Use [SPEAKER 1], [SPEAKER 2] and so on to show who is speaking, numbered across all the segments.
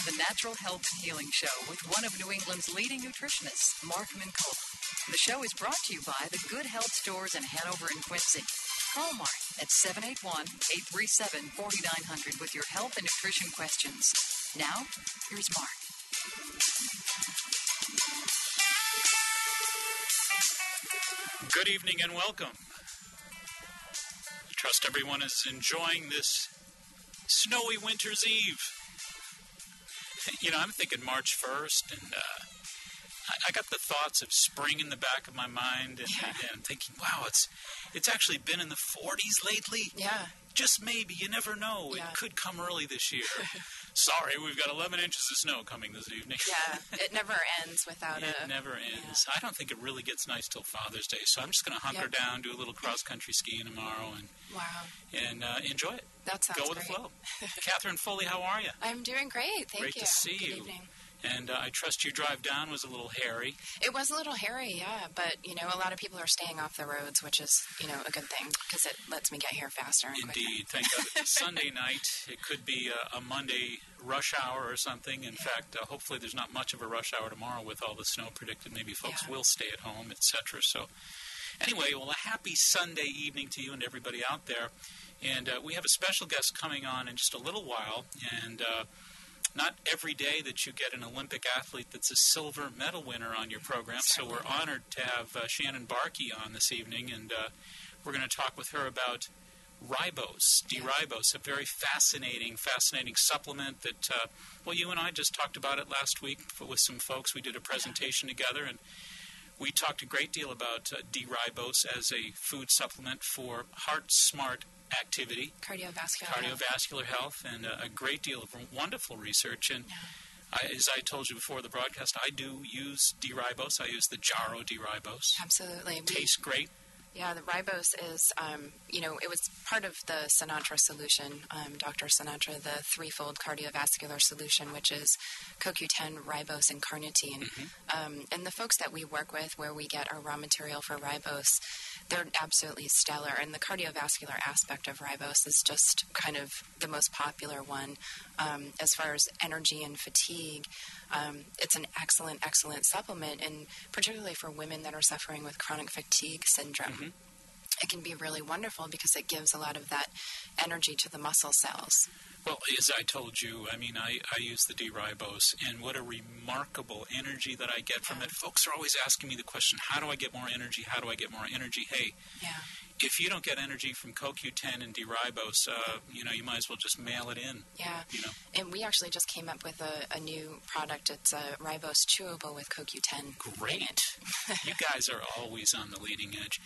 [SPEAKER 1] the Natural Health and Healing Show with one of New England's leading nutritionists, Mark Mincola. The show is brought to you by the Good Health Stores in Hanover and Quincy. Call Mark at 781-837-4900 with your health and nutrition questions. Now, here's Mark.
[SPEAKER 2] Good evening and welcome. I trust everyone is enjoying this snowy winter's eve. You know, I'm thinking March 1st, and I got the thoughts of spring in the back of my mind, and thinking, wow, it's actually been in the 40s lately.
[SPEAKER 3] Yeah.
[SPEAKER 2] Just maybe, you never know.
[SPEAKER 3] Yeah.
[SPEAKER 2] It could come early this year. Sorry, we've got 11 inches of snow coming this evening.
[SPEAKER 3] Yeah, it never ends without
[SPEAKER 2] It never ends.
[SPEAKER 3] Yeah.
[SPEAKER 2] I don't think it really gets nice till Father's Day, so I'm just going to hunker down, do a little cross-country skiing tomorrow, and enjoy it.
[SPEAKER 3] That sounds
[SPEAKER 2] Go with
[SPEAKER 3] great.
[SPEAKER 2] the flow. Catherine Foley, how are you?
[SPEAKER 3] I'm doing great, thank
[SPEAKER 2] Great
[SPEAKER 3] you.
[SPEAKER 2] to see
[SPEAKER 3] Good
[SPEAKER 2] you.
[SPEAKER 3] evening.
[SPEAKER 2] And I trust your drive down was a little hairy.
[SPEAKER 3] It was a little hairy, yeah, but, a lot of people are staying off the roads, which is, a good thing, because it lets me get here faster and quicker.
[SPEAKER 2] Indeed. Thank God it's a Sunday night. It could be a Monday rush hour or something. In fact, hopefully there's not much of a rush hour tomorrow with all the snow predicted. Maybe folks will stay at home, etc. So anyway, well, a happy Sunday evening to you and everybody out there. And we have a special guest coming on in just a little while, and not every day that you get an Olympic athlete that's a silver medal winner on your program, so we're honored to have Shannon Barkey on this evening, and we're going to talk with her about ribose, D-ribose, a very fascinating supplement that, you and I just talked about it last week with some folks. We did a presentation together, and we talked a great deal about D-ribose as a food supplement for heart-smart activity, cardiovascular health, and a great deal of wonderful research. And as I told you before the broadcast, I do use D-ribose. I use the Jarrow D-ribose.
[SPEAKER 3] Absolutely.
[SPEAKER 2] Tastes great.
[SPEAKER 3] Yeah, the ribose is, it was part of the Sinatra solution, Dr. Sinatra, the threefold cardiovascular solution, which is CoQ10, ribose, and carnitine. Mm-hmm. And the folks that we work with, where we get our raw material for ribose, they're absolutely stellar. And the cardiovascular aspect of ribose is just kind of the most popular one. As far as energy and fatigue, it's an excellent supplement, and particularly for women that are suffering with chronic fatigue syndrome. Mm-hmm. It can be really wonderful because it gives a lot of that energy to the muscle cells.
[SPEAKER 2] Well, as I told you, I use the D-ribose, and what a remarkable energy that I get from it. Folks are always asking me the question, how do I get more energy? How do I get more energy? Hey, if you don't get energy from CoQ10 and D-ribose, you might as well just mail it in. Yeah,
[SPEAKER 3] and we actually just came up with a new product. It's a ribose chewable with CoQ10.
[SPEAKER 2] Great. You guys are always on the leading edge.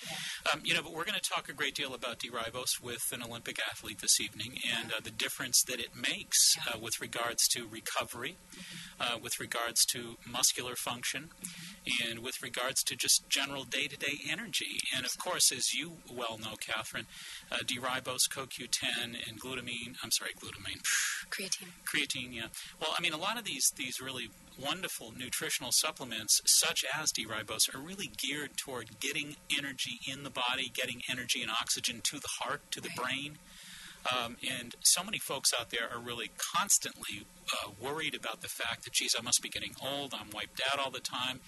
[SPEAKER 2] Yeah. But we're going to talk a great deal about D-ribose with an Olympic athlete this evening, and the difference that it makes with regards to recovery, with regards to muscular function, and with regards to just general day-to-day energy. And, of course, as you well know, Catherine, D-ribose, CoQ10, and Creatine, yeah. Well, a lot of these really wonderful nutritional supplements, such as D-ribose, are really geared toward getting energy in the body, getting energy and oxygen to the heart, to the brain. And so many folks out there are really constantly worried about the fact that, geez, I must be getting old, I'm wiped out all the time.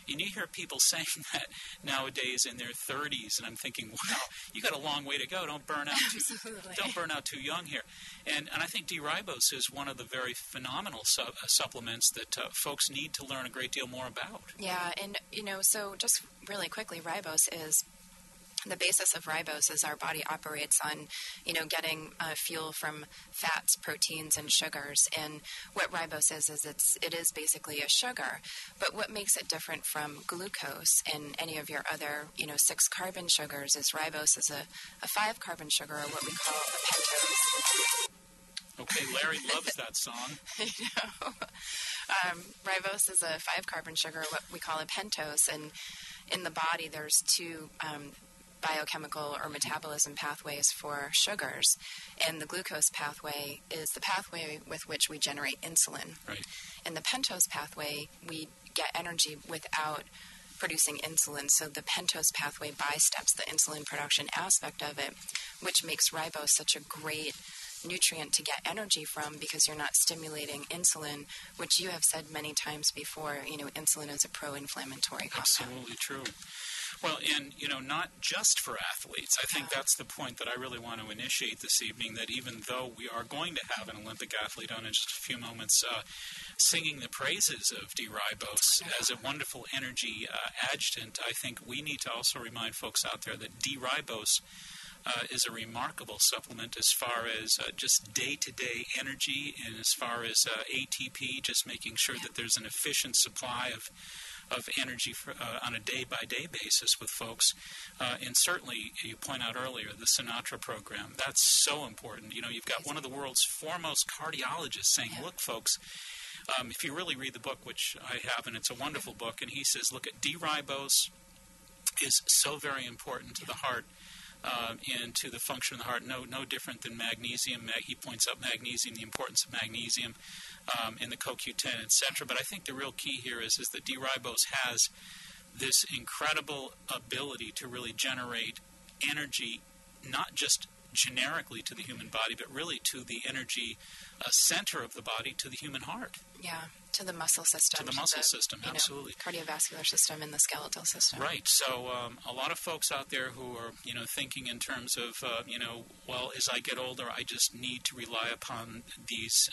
[SPEAKER 2] And you hear people saying that nowadays in their 30s, and I'm thinking, wow, you got a long way to go. Don't burn out too young here. And I think D-ribose is one of the very phenomenal supplements that folks need to learn a great deal more about.
[SPEAKER 3] Yeah, and so just really quickly, ribose is. The basis of ribose is our body operates on, getting fuel from fats, proteins, and sugars. And what ribose is it is basically a sugar. But what makes it different from glucose and any of your other, 6-carbon sugars is ribose is a 5-carbon sugar, or what we call a pentose.
[SPEAKER 2] Okay, Larry loves that song.
[SPEAKER 3] Ribose is a 5-carbon sugar, what we call a pentose. And in the body, there's two biochemical or metabolism pathways for sugars, and the glucose pathway is the pathway with which we generate insulin.
[SPEAKER 2] Right.
[SPEAKER 3] In the pentose pathway, we get energy without producing insulin, so the pentose pathway bysteps the insulin production aspect of it, which makes ribose such a great nutrient to get energy from because you're not stimulating insulin, which you have said many times before, insulin is a pro-inflammatory compound.
[SPEAKER 2] Absolutely true. Well, and, not just for athletes. I think that's the point that I really want to initiate this evening, that even though we are going to have an Olympic athlete on in just a few moments singing the praises of D-ribose as a wonderful energy adjutant, I think we need to also remind folks out there that D-ribose is a remarkable supplement as far as just day-to-day energy, and as far as ATP, just making sure that there's an efficient supply of energy on a day-by-day basis with folks. And certainly, you point out earlier, the Sinatra program, that's so important. You've got one of the world's foremost cardiologists saying, look, folks, if you really read the book, which I have, and it's a wonderful book, and he says, look, at D-ribose is so very important to the heart and to the function of the heart, no different than magnesium. He points out magnesium, the importance of magnesium in the CoQ10, etc. But I think the real key here is that D-ribose has this incredible ability to really generate energy, not just generically to the human body, but really to the energy center of the body, to the human heart.
[SPEAKER 3] Yeah, to the muscle system.
[SPEAKER 2] To the muscle system, absolutely.
[SPEAKER 3] Cardiovascular system and the skeletal system.
[SPEAKER 2] Right. So a lot of folks out there who are, thinking in terms of, well, as I get older, I just need to rely upon these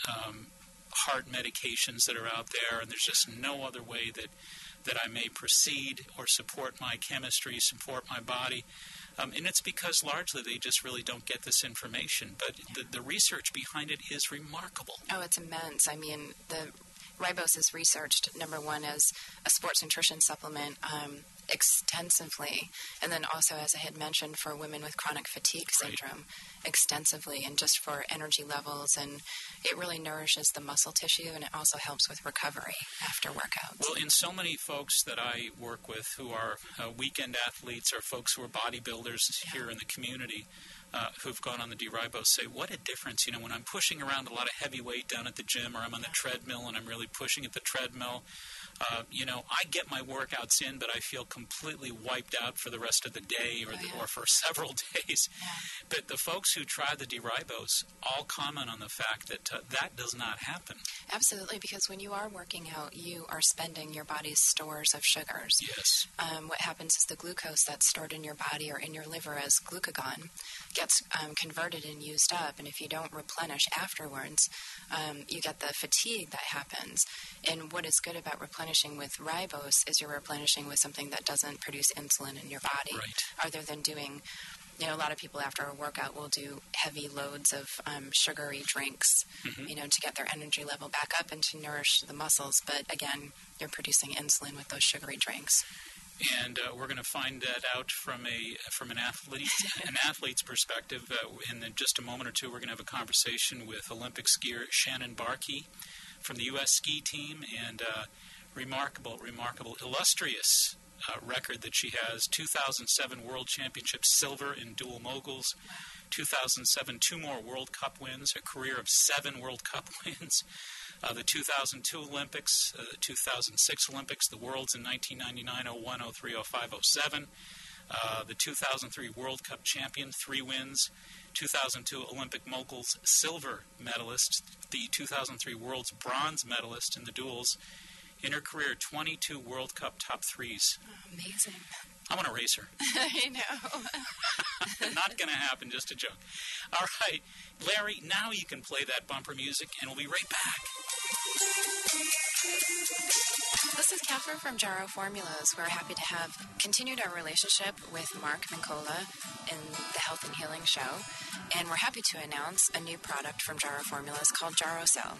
[SPEAKER 2] heart medications that are out there, and there's just no other way that I may proceed or support my chemistry, support my body. And it's because largely they just really don't get this information. But the research behind it is remarkable.
[SPEAKER 3] Oh, it's immense. I mean, the ribose is researched, number one, as a sports nutrition supplement extensively. And then also, as I had mentioned, for women with chronic fatigue syndrome, extensively, and just for energy levels. And it really nourishes the muscle tissue, and it also helps with recovery after workouts.
[SPEAKER 2] Well, in so many folks that I work with who are weekend athletes or folks who are bodybuilders here in the community who've gone on the D-ribose say, what a difference, when I'm pushing around a lot of heavy weight down at the gym, or I'm on the treadmill and I'm really pushing at the treadmill, I get my workouts in, but I feel completely wiped out for the rest of the day or for several days. But the folks who try the D-ribose all comment on the fact that that does not happen.
[SPEAKER 3] Absolutely, because when you are working out, you are spending your body's stores of sugars.
[SPEAKER 2] Yes.
[SPEAKER 3] What happens is the glucose that's stored in your body or in your liver as glucagon gets converted and used up, and if you don't replenish afterwards, you get the fatigue that happens. And what is good about replenishing with ribose is you're replenishing with something that doesn't produce insulin in your body, other than doing, a lot of people after a workout will do heavy loads of sugary drinks, to get their energy level back up and to nourish the muscles. But again, you're producing insulin with those sugary drinks.
[SPEAKER 2] And we're going to find that out from an athlete's perspective. In just a moment or two, we're going to have a conversation with Olympic skier Shannon Barkey from the U.S. ski team, and remarkable, illustrious record that she has. 2007 World Championship silver in dual moguls. 2007, 2 more World Cup wins, a career of 7 World Cup wins. The 2002 Olympics, the 2006 Olympics, the Worlds in 1999, 01, 03, 05, 07. The 2003 World Cup champion, 3 wins. 2002 Olympic moguls silver medalist. The 2003 World's bronze medalist in the duels. In her career, 22 World Cup top 3s.
[SPEAKER 3] Oh, amazing.
[SPEAKER 2] I want to race her.
[SPEAKER 3] I know.
[SPEAKER 2] Not going to happen, just a joke. All right, Larry, now you can play that bumper music, and we'll be right back.
[SPEAKER 3] This is Catherine from Jarrow Formulas. We're happy to have continued our relationship with Mark Mincola in the Health and Healing Show, and we're happy to announce a new product from Jarrow Formulas called Jarrow Cell.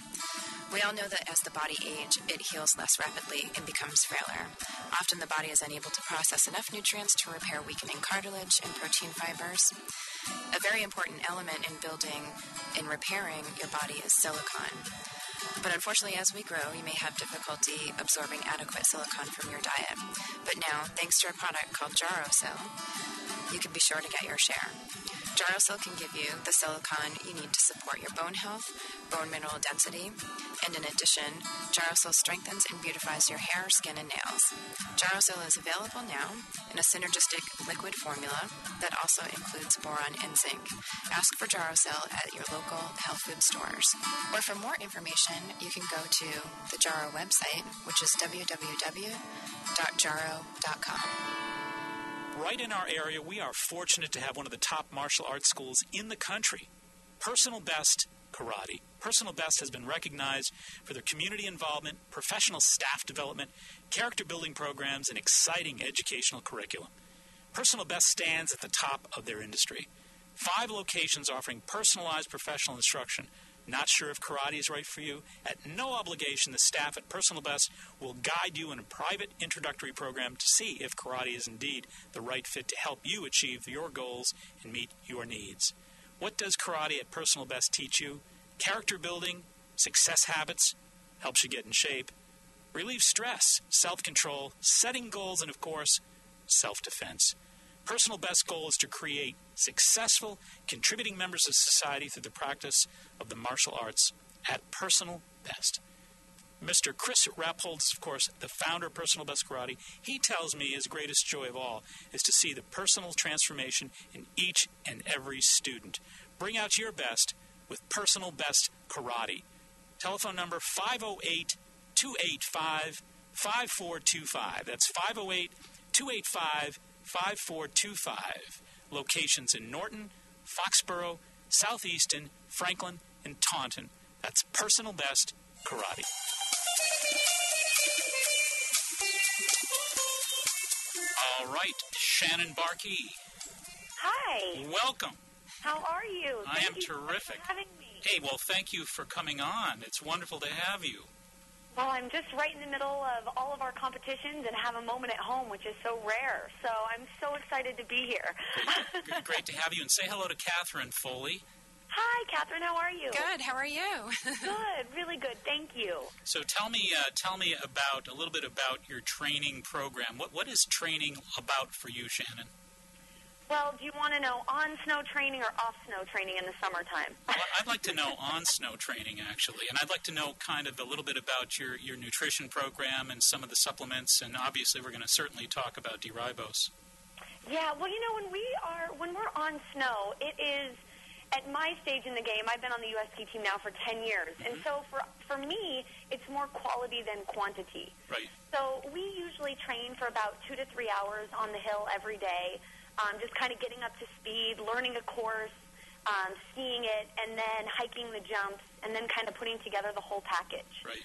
[SPEAKER 3] We all know that as the body ages, it heals less rapidly and becomes frailer. Often the body is unable to process enough nutrients to repair weakening cartilage and protein fibers. A very important element in building and repairing your body is silicon. But unfortunately, as we grow, you may have difficulty absorbing adequate silicon from your diet. But now, thanks to a product called Jarrow Cell, you can be sure to get your share. Gyrosil can give you the silicone you need to support your bone health, bone mineral density, and in addition, Gyrosil strengthens and beautifies your hair, skin, and nails. Gyrosil is available now in a synergistic liquid formula that also includes boron and zinc. Ask for Gyrosil at your local health food stores. Or for more information, you can go to the Gyro website, which is www.gyro.com.
[SPEAKER 4] Right in our area, we are fortunate to have one of the top martial arts schools in the country, Personal Best Karate. Personal Best has been recognized for their community involvement, professional staff development, character building programs, and exciting educational curriculum. Personal Best stands at the top of their industry. 5 locations offering personalized professional instruction. Not sure if karate is right for you? At no obligation, the staff at Personal Best will guide you in a private introductory program to see if karate is indeed the right fit to help you achieve your goals and meet your needs. What does karate at Personal Best teach you? Character building, success habits, helps you get in shape, relieves stress, self-control, setting goals, and, of course, self-defense. Personal Best's goal is to create successful, contributing members of society through the practice of the martial arts at Personal Best. Mr. Chris Rapp holds, of course, the founder of Personal Best Karate. He tells me his greatest joy of all is to see the personal transformation in each and every student. Bring out your best with Personal Best Karate. Telephone number 508-285-5425. That's 508-285-5425. Locations in Norton, Foxborough, Southeaston, Franklin, and Taunton. That's Personal Best Karate. All right, Shannon Barkey.
[SPEAKER 5] Hi.
[SPEAKER 4] Welcome.
[SPEAKER 5] How are you?
[SPEAKER 4] I am
[SPEAKER 5] Thank you
[SPEAKER 4] terrific.
[SPEAKER 5] for having me.
[SPEAKER 4] Hey, well, thank you for coming on. It's wonderful to have you.
[SPEAKER 5] Well, I'm just right in the middle of all of our competitions and have a moment at home, which is so rare. So I'm so excited to be here.
[SPEAKER 4] Great to have you. And say hello to Catherine Foley.
[SPEAKER 5] Hi, Catherine. How are you?
[SPEAKER 3] Good. How are you?
[SPEAKER 5] Good. Really good. Thank you.
[SPEAKER 4] So tell me about a little bit about your training program. What is training about for you, Shannon?
[SPEAKER 5] Well, do you want to know on-snow training or off-snow training in the summertime?
[SPEAKER 4] Well, I'd like to know on-snow training, actually. And I'd like to know kind of a little bit about your nutrition program and some of the supplements. And obviously, we're going to certainly talk about D-ribose.
[SPEAKER 5] Yeah, well, you know, when we're on snow, it is, at my stage in the game, I've been on the U.S. ski team now for 10 years. Mm-hmm. And so for me, it's more quality than quantity.
[SPEAKER 4] Right.
[SPEAKER 5] So we usually train for about 2 to 3 hours on the hill every day. Just kind of getting up to speed, learning a course, skiing it, and then hiking the jumps, and then kind of putting together the whole package.
[SPEAKER 4] Right.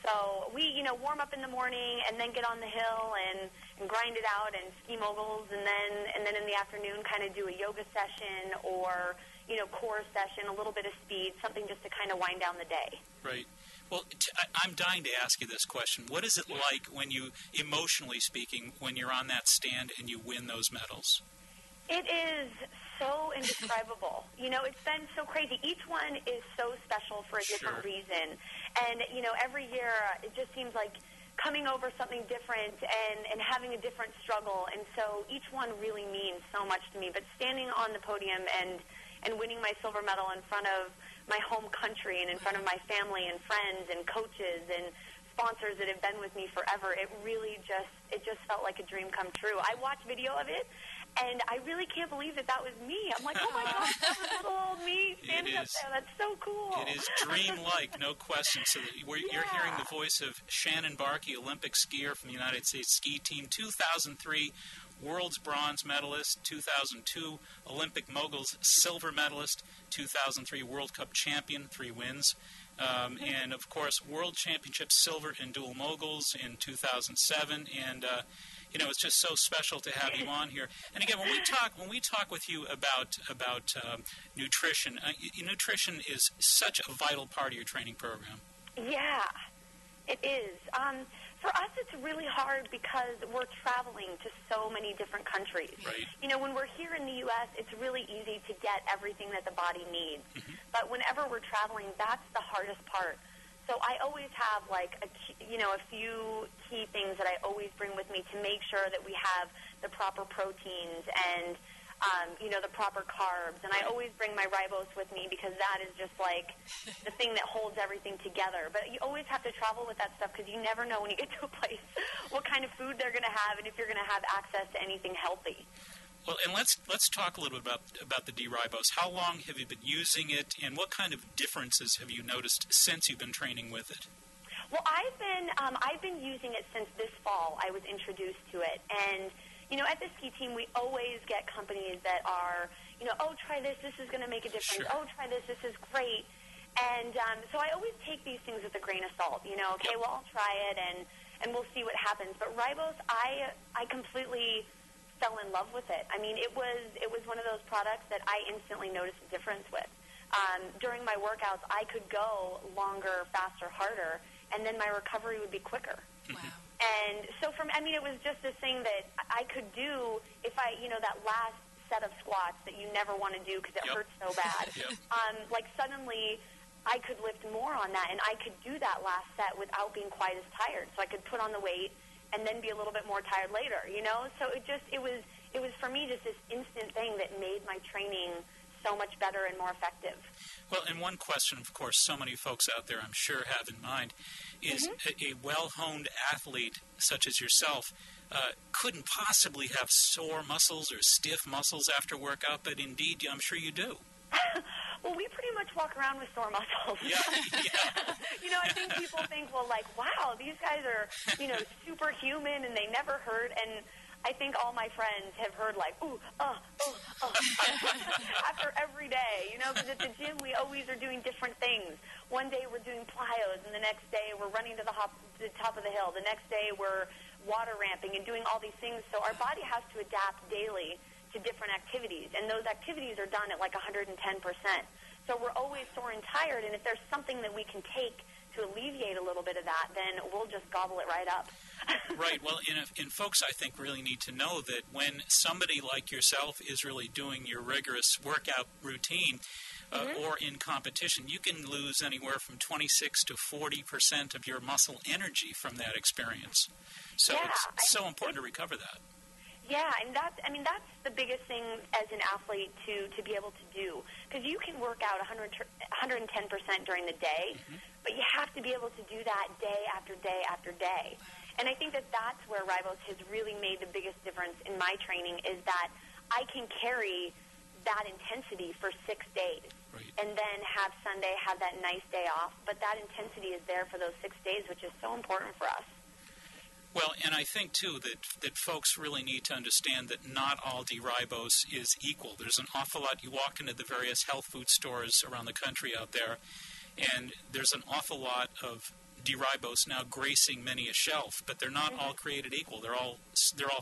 [SPEAKER 5] So we, warm up in the morning and then get on the hill and grind it out and ski moguls, and then in the afternoon kind of do a yoga session or, core session, a little bit of speed, something just to kind of wind down the day.
[SPEAKER 4] Right. Well, I'm dying to ask you this question. What is it like when you, emotionally speaking, when you're on that stand and you win those medals?
[SPEAKER 5] It is so indescribable. It's been so crazy. Each one is so special for a different reason. And, every year it just seems like coming over something different and having a different struggle. And so each one really means so much to me. But standing on the podium and winning my silver medal in front of my home country and in front of my family and friends and coaches and sponsors that have been with me forever, it just felt like a dream come true. I watched video of it, and I really can't believe that was me. I'm like, oh my gosh, that was little old me standing up there. That's so cool.
[SPEAKER 4] It is dream-like, no question. So you're hearing the voice of Shannon Barkey, Olympic skier from the United States Ski Team, 2003 World's bronze medalist, 2002 Olympic moguls silver medalist, 2003 World Cup champion, 3 wins. And, of course, World Championship silver in dual moguls in 2007. And, it's just so special to have you on here. And, again, when we talk with you about nutrition, nutrition is such a vital part of your training program.
[SPEAKER 5] Yeah, it is. For us, it's really hard because we're traveling to so many different countries.
[SPEAKER 4] Right.
[SPEAKER 5] When we're here in the U.S., it's really easy to get everything that the body needs. Mm-hmm. But whenever we're traveling, that's the hardest part. So I always have, a few key things that I always bring with me to make sure that we have the proper proteins and the proper carbs. And I always bring my ribose with me because that is just like the thing that holds everything together. But you always have to travel with that stuff because you never know when you get to a place what kind of food they're going to have and if you're going to have access to anything healthy.
[SPEAKER 2] Well, and let's talk a little bit about the D-ribose. How long have you been using it, and what kind of differences have you noticed since you've been training with it?
[SPEAKER 5] Well, I've been using it since this fall. I was introduced to it, and at the ski team, we always get companies that are, oh, try this, this is going to make a difference.
[SPEAKER 2] Sure.
[SPEAKER 5] Oh, try this, this is great. And so I always take these things with a grain of salt. Okay, well, I'll try it, and we'll see what happens. But ribose, I completely fell in love with it. I mean, it was one of those products that I instantly noticed a difference with. During my workouts, I could go longer, faster, harder, and then my recovery would be quicker.
[SPEAKER 3] Wow.
[SPEAKER 5] And so it was just this thing that I could do if that last set of squats that you never want to do because it hurts so bad. Suddenly I could lift more on that, and I could do that last set without being quite as tired. So I could put on the weight and then be a little bit more tired later, So it was for me just this instant thing that made my training so much better and more effective.
[SPEAKER 2] Well, and one question, of course, so many folks out there I'm sure have in mind is a well-honed athlete such as yourself couldn't possibly have sore muscles or stiff muscles after workout, but indeed, I'm sure you do.
[SPEAKER 5] Well, we pretty much walk around with sore muscles.
[SPEAKER 2] Yeah.
[SPEAKER 5] I think people think, well, wow, these guys are, superhuman and they never hurt. And I think all my friends have heard after every day, because at the gym we always are doing different things. One day we're doing plyos, and the next day we're running to the top of the hill. The next day we're water ramping and doing all these things. So our body has to adapt daily to different activities, and those activities are done at 110%. So we're always sore and tired, and if there's something that we can take to alleviate a little bit of that, then we'll just gobble it right up.
[SPEAKER 2] Right. Well, and folks, I think, really need to know that when somebody like yourself is really doing your rigorous workout routine or in competition, you can lose anywhere from 26 to 40% of your muscle energy from that experience. So it's so important to recover that.
[SPEAKER 5] Yeah, and that's the biggest thing as an athlete to be able to do, because you can work out 110% during the day, but you have to be able to do that day after day after day. And I think that's where ribose has really made the biggest difference in my training, is that I can carry that intensity for 6 days, and then have Sunday, have that nice day off. But that intensity is there for those 6 days, which is so important for us.
[SPEAKER 2] Well, and I think, too, that folks really need to understand that not all D-ribose is equal. There's an awful lot. You walk into the various health food stores around the country out there, and there's an awful lot of D-ribose now gracing many a shelf, but they're not all created equal. They're all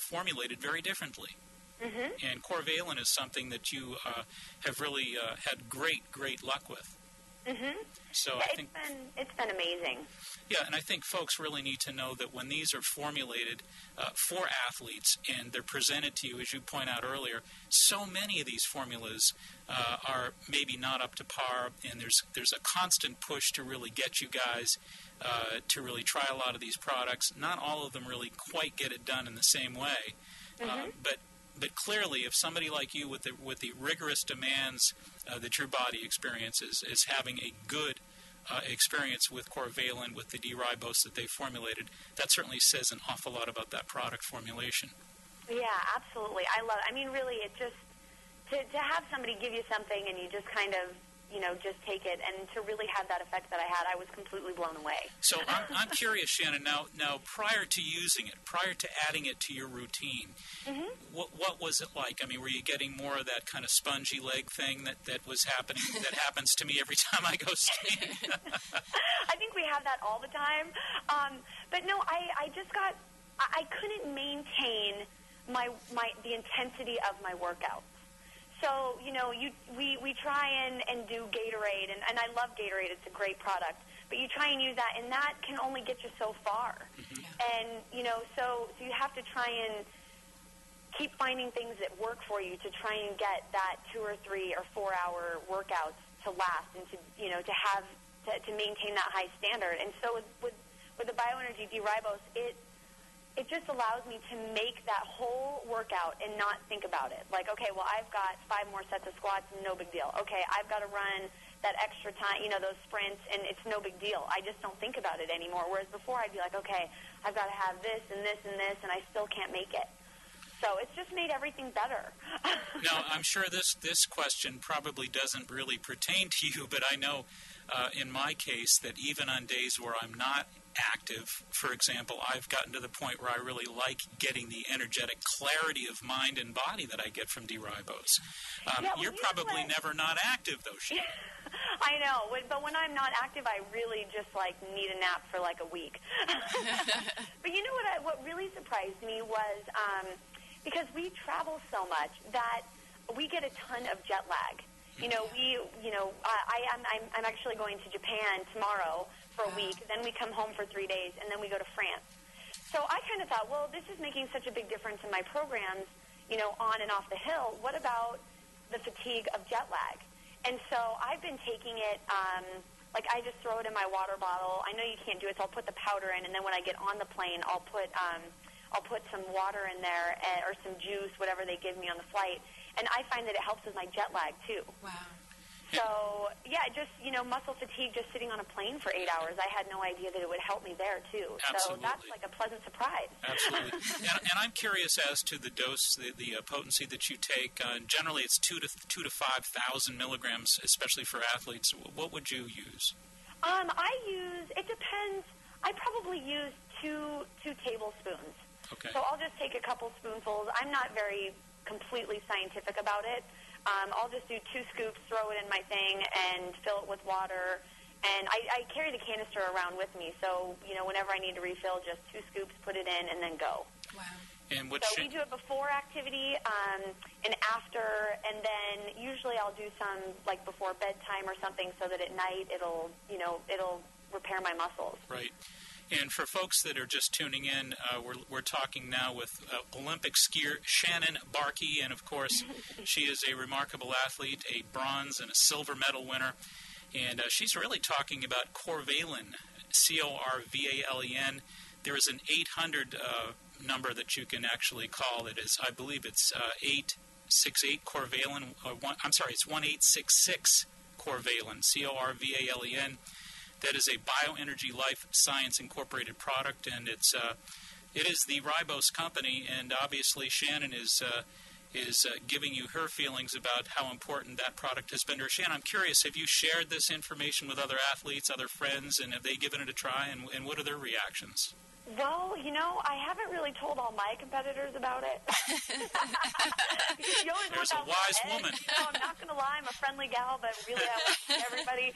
[SPEAKER 2] formulated very differently. And Corvalin is something that you have really had great luck with. So I think
[SPEAKER 5] it's been amazing.
[SPEAKER 2] Yeah, and I think folks really need to know that when these are formulated for athletes and they're presented to you, as you point out earlier, so many of these formulas are maybe not up to par, and there's a constant push to really get you guys to really try a lot of these products. Not all of them really quite get it done in the same way, but clearly, if somebody like you with the rigorous demands that your body experiences is having a good experience with Corvalin, with the D-ribose that they formulated, that certainly says an awful lot about that product formulation.
[SPEAKER 5] Yeah, absolutely. I love it. I mean, really, it just, to have somebody give you something and you just kind of, just take it, and to really have that effect that I had, I was completely blown away.
[SPEAKER 2] So I'm curious, Shannon, now prior to using it, prior to adding it to your routine, what was it like? I mean, were you getting more of that kind of spongy leg thing that was happening, that happens to me every time I go skiing?
[SPEAKER 5] I think we have that all the time. But no, I couldn't maintain the intensity of my workouts. So, we try and do Gatorade, and I love Gatorade. It's a great product. But you try and use that, and that can only get you so far. And, so you have to try and keep finding things that work for you to try and get that 2 or 3 or 4 hour workouts to last and to maintain that high standard. And so with the bioenergy D-ribose, it just allows me to make that whole workout and not think about it. Like, okay, well, I've got 5 more sets of squats, no big deal. Okay, I've got to run that extra time, those sprints, and it's no big deal. I just don't think about it anymore. Whereas before I'd be like, okay, I've got to have this and this and this, and I still can't make it. So it's just made everything better.
[SPEAKER 2] Now, I'm sure this question probably doesn't really pertain to you, but I know in my case that even on days where I'm not active, for example, I've gotten to the point where I really like getting the energetic clarity of mind and body that I get from D-ribose. You're probably never not active, though, Shannon.
[SPEAKER 5] I know, but when I'm not active, I really just, need a nap for, a week. But you know what really surprised me was because we travel so much that we get a ton of jet lag. I'm actually going to Japan tomorrow for a week, then we come home for 3 days, and then we go to France. So I kind of thought, well, this is making such a big difference in my programs, on and off the hill. What about the fatigue of jet lag? And so I've been taking it, I just throw it in my water bottle. I know you can't do it, so I'll put the powder in, and then when I get on the plane, I'll put some water in there or some juice, whatever they give me on the flight. And I find that it helps with my jet lag, too.
[SPEAKER 3] Wow.
[SPEAKER 5] So, just, muscle fatigue just sitting on a plane for 8 hours, I had no idea that it would help me there, too.
[SPEAKER 2] Absolutely.
[SPEAKER 5] So that's like a pleasant surprise.
[SPEAKER 2] Absolutely. and I'm curious as to the dose, the potency that you take. Generally, it's 2,000 to 5,000 milligrams, especially for athletes. What would you use?
[SPEAKER 5] It depends. I probably use two tablespoons.
[SPEAKER 2] Okay.
[SPEAKER 5] So I'll just take a couple spoonfuls. I'm not very completely scientific about it. I'll just do 2 scoops, throw it in my thing, and fill it with water. And I carry the canister around with me, so, whenever I need to refill, just 2 scoops, put it in, and then go.
[SPEAKER 3] Wow.
[SPEAKER 2] And
[SPEAKER 5] so we do it before activity and after, and then usually I'll do some, before bedtime or something, so that at night it'll repair my muscles.
[SPEAKER 2] Right. And for folks that are just tuning in, we're talking now with Olympic skier Shannon Barkey, and of course, she is a remarkable athlete, a bronze and a silver medal winner, and she's really talking about Corvalen, Corvalen. There is an 800 number that you can actually call. It is, I believe, it's 868 Corvalen. It's 1866 Corvalen, Corvalen. That is a Bioenergy Life Science Incorporated product, and it is the Ribose company. And obviously, Shannon is giving you her feelings about how important that product has been to her. Shannon, I'm curious: have you shared this information with other athletes, other friends, and have they given it a try? And what are their reactions?
[SPEAKER 5] Well, I haven't really told all my competitors about it.
[SPEAKER 2] There's a wise woman.
[SPEAKER 5] I'm not going to lie, I'm a friendly gal, but really I want to see everybody.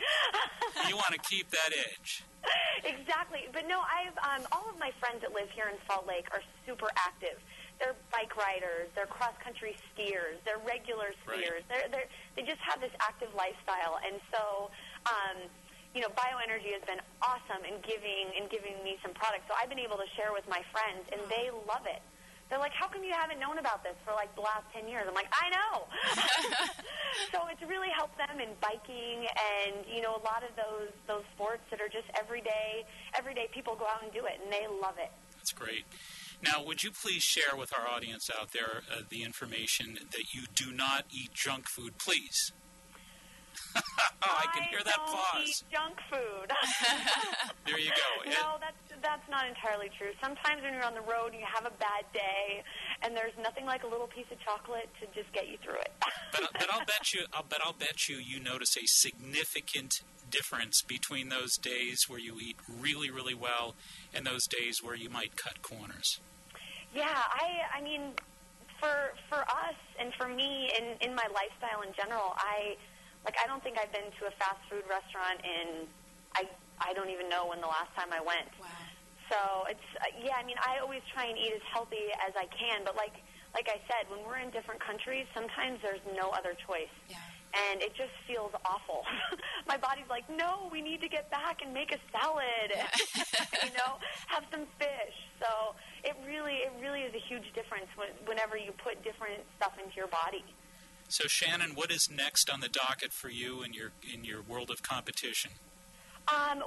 [SPEAKER 2] You want to keep that edge.
[SPEAKER 5] Exactly. But no, all of my friends that live here in Salt Lake are super active. They're bike riders, they're cross-country skiers, they're regular skiers. Right. They just have this active lifestyle. And so... Bioenergy has been awesome in giving me some products. So I've been able to share with my friends, and they love it. They're like, how come you haven't known about this for, the last 10 years? I'm like, I know. So it's really helped them in biking and, a lot of those sports that are just everyday people go out and do it, and they love it.
[SPEAKER 2] That's great. Now, would you please share with our audience out there the information that you do not eat junk food, please? I can hear that
[SPEAKER 5] pause. I don't eat junk food.
[SPEAKER 2] There you go.
[SPEAKER 5] No, that's not entirely true. Sometimes when you're on the road and you have a bad day, and there's nothing like a little piece of chocolate to just get you through it.
[SPEAKER 2] But I'll bet you notice a significant difference between those days where you eat really, really well and those days where you might cut corners.
[SPEAKER 5] Yeah, I mean, for us and for me in my lifestyle in general, I don't think I've been to a fast food restaurant in, I don't even know when the last time I went.
[SPEAKER 3] Wow.
[SPEAKER 5] So I always try and eat as healthy as I can, but like I said, when we're in different countries, sometimes there's no other choice.
[SPEAKER 3] Yeah.
[SPEAKER 5] And it just feels awful. My body's like, no, we need to get back and make a salad, have some fish. So it really is a huge difference whenever you put different stuff into your body.
[SPEAKER 2] So Shannon, what is next on the docket for you in your world of competition?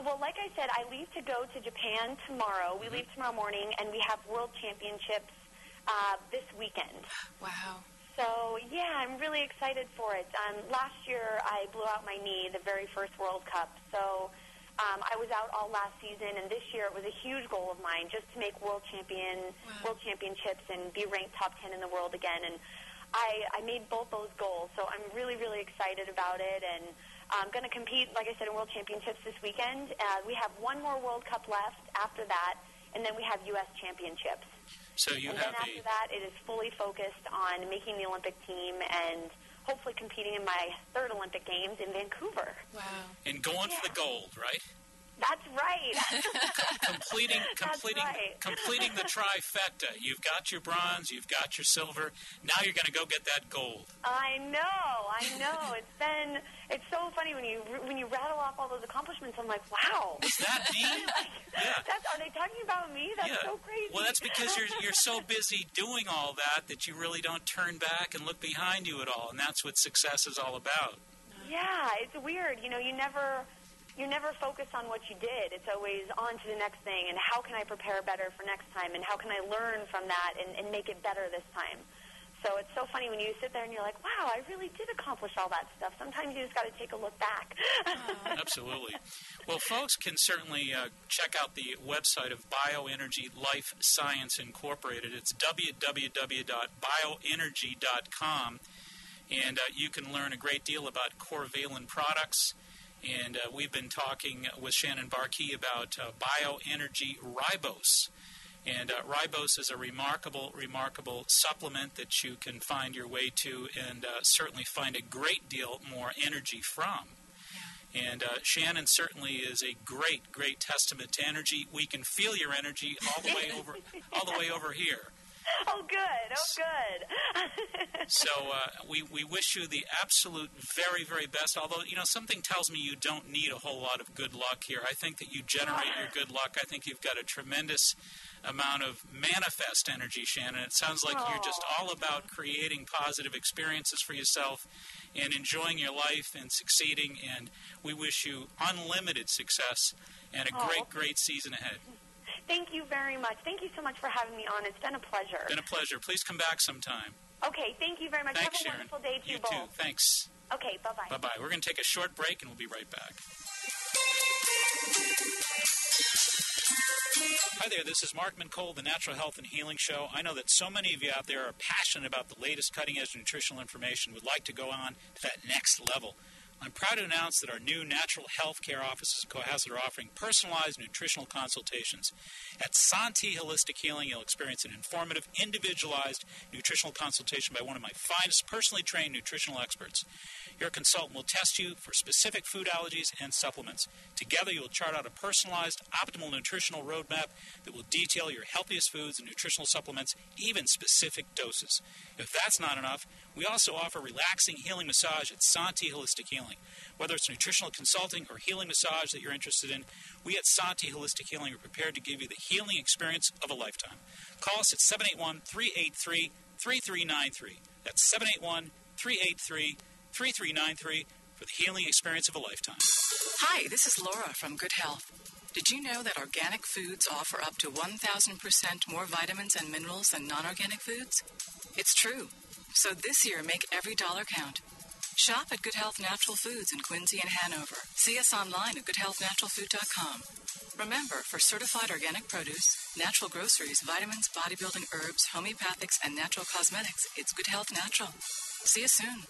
[SPEAKER 5] Well, like I said, I leave to go to Japan tomorrow. We leave tomorrow morning, and we have World Championships this weekend.
[SPEAKER 3] Wow.
[SPEAKER 5] So, yeah, I'm really excited for it. Last year, I blew out my knee, the very first World Cup. So I was out all last season, and this year it was a huge goal of mine just to make World Championships and be ranked top 10 in the world again. And I made both those goals, so I'm really, really excited about it. And I'm going to compete, like I said, in World Championships this weekend. We have one more World Cup left after that, and then we have U.S. Championships.
[SPEAKER 2] So you
[SPEAKER 5] and
[SPEAKER 2] have
[SPEAKER 5] then after that, it is fully focused on making the Olympic team and hopefully competing in my third Olympic Games in Vancouver.
[SPEAKER 3] Wow.
[SPEAKER 2] And going for the gold, right?
[SPEAKER 5] That's right.
[SPEAKER 2] completing the trifecta. You've got your bronze, you've got your silver. Now you're going to go get that gold.
[SPEAKER 5] I know. It's so funny when you rattle off all those accomplishments. I'm like, wow.
[SPEAKER 2] Is that me? Yeah.
[SPEAKER 5] Are they talking about me? That's so crazy.
[SPEAKER 2] Well, that's because you're so busy doing all that you really don't turn back and look behind you at all, and that's what success is all about.
[SPEAKER 5] Yeah, it's weird. You never focus on what you did. It's always on to the next thing, and how can I prepare better for next time, and how can I learn from that and make it better this time. So it's so funny when you sit there and you're like, wow, I really did accomplish all that stuff. Sometimes you just got to take a look back.
[SPEAKER 2] Absolutely. Well, folks can certainly check out the website of Bioenergy Life Science Incorporated. It's www.bioenergy.com, and you can learn a great deal about Corvalin products. And we've been talking with Shannon Barkey about Bioenergy Ribose. And ribose is a remarkable supplement that you can find your way to and certainly find a great deal more energy from. And Shannon certainly is a great testament to energy. We can feel your energy all the way over here.
[SPEAKER 5] Oh, good.
[SPEAKER 2] So we wish you the absolute very best, although, something tells me you don't need a whole lot of good luck here. I think that you generate your good luck. I think you've got a tremendous amount of manifest energy, Shannon. It sounds like you're just all about creating positive experiences for yourself and enjoying your life and succeeding, and we wish you unlimited success and a great season ahead.
[SPEAKER 5] Thank you very much. Thank you so much for having me on. It's been a pleasure.
[SPEAKER 2] Been a pleasure. Please come back sometime.
[SPEAKER 5] Okay, thank you very much.
[SPEAKER 2] Thanks,
[SPEAKER 5] have a
[SPEAKER 2] Sharon.
[SPEAKER 5] wonderful day to you both.
[SPEAKER 2] You too. Thanks.
[SPEAKER 5] Okay, bye-bye.
[SPEAKER 2] Bye-bye. We're going to take a short break, and we'll be right back. Hi there, this is Mark Mincole, the Natural Health and Healing Show. I know that so many of you out there are passionate about the latest cutting-edge nutritional information, would like to go on to that next level. I'm proud to announce that our new natural health care offices in Cohasset are offering personalized nutritional consultations. At Santi Holistic Healing, you'll experience an informative, individualized nutritional consultation by one of my finest personally trained nutritional experts. Your consultant will test you for specific food allergies and supplements. Together, you will chart out a personalized, optimal nutritional roadmap that will detail your healthiest foods and nutritional supplements, even specific doses. If that's not enough, we also offer relaxing healing massage at Santi Holistic Healing. Whether it's nutritional consulting or healing massage that you're interested in, we at Santi Holistic Healing are prepared to give you the healing experience of a lifetime. Call us at 781-383-3393. That's 781-383-3393 for the healing experience of a lifetime.
[SPEAKER 1] Hi, this is Laura from Good Health. Did you know that organic foods offer up to 1,000% more vitamins and minerals than non-organic foods? It's true. So this year, make every dollar count. Shop at Good Health Natural Foods in Quincy and Hanover. See us online at goodhealthnaturalfood.com. Remember, for certified organic produce, natural groceries, vitamins, bodybuilding, herbs, homeopathics, and natural cosmetics, it's Good Health Natural. See you soon.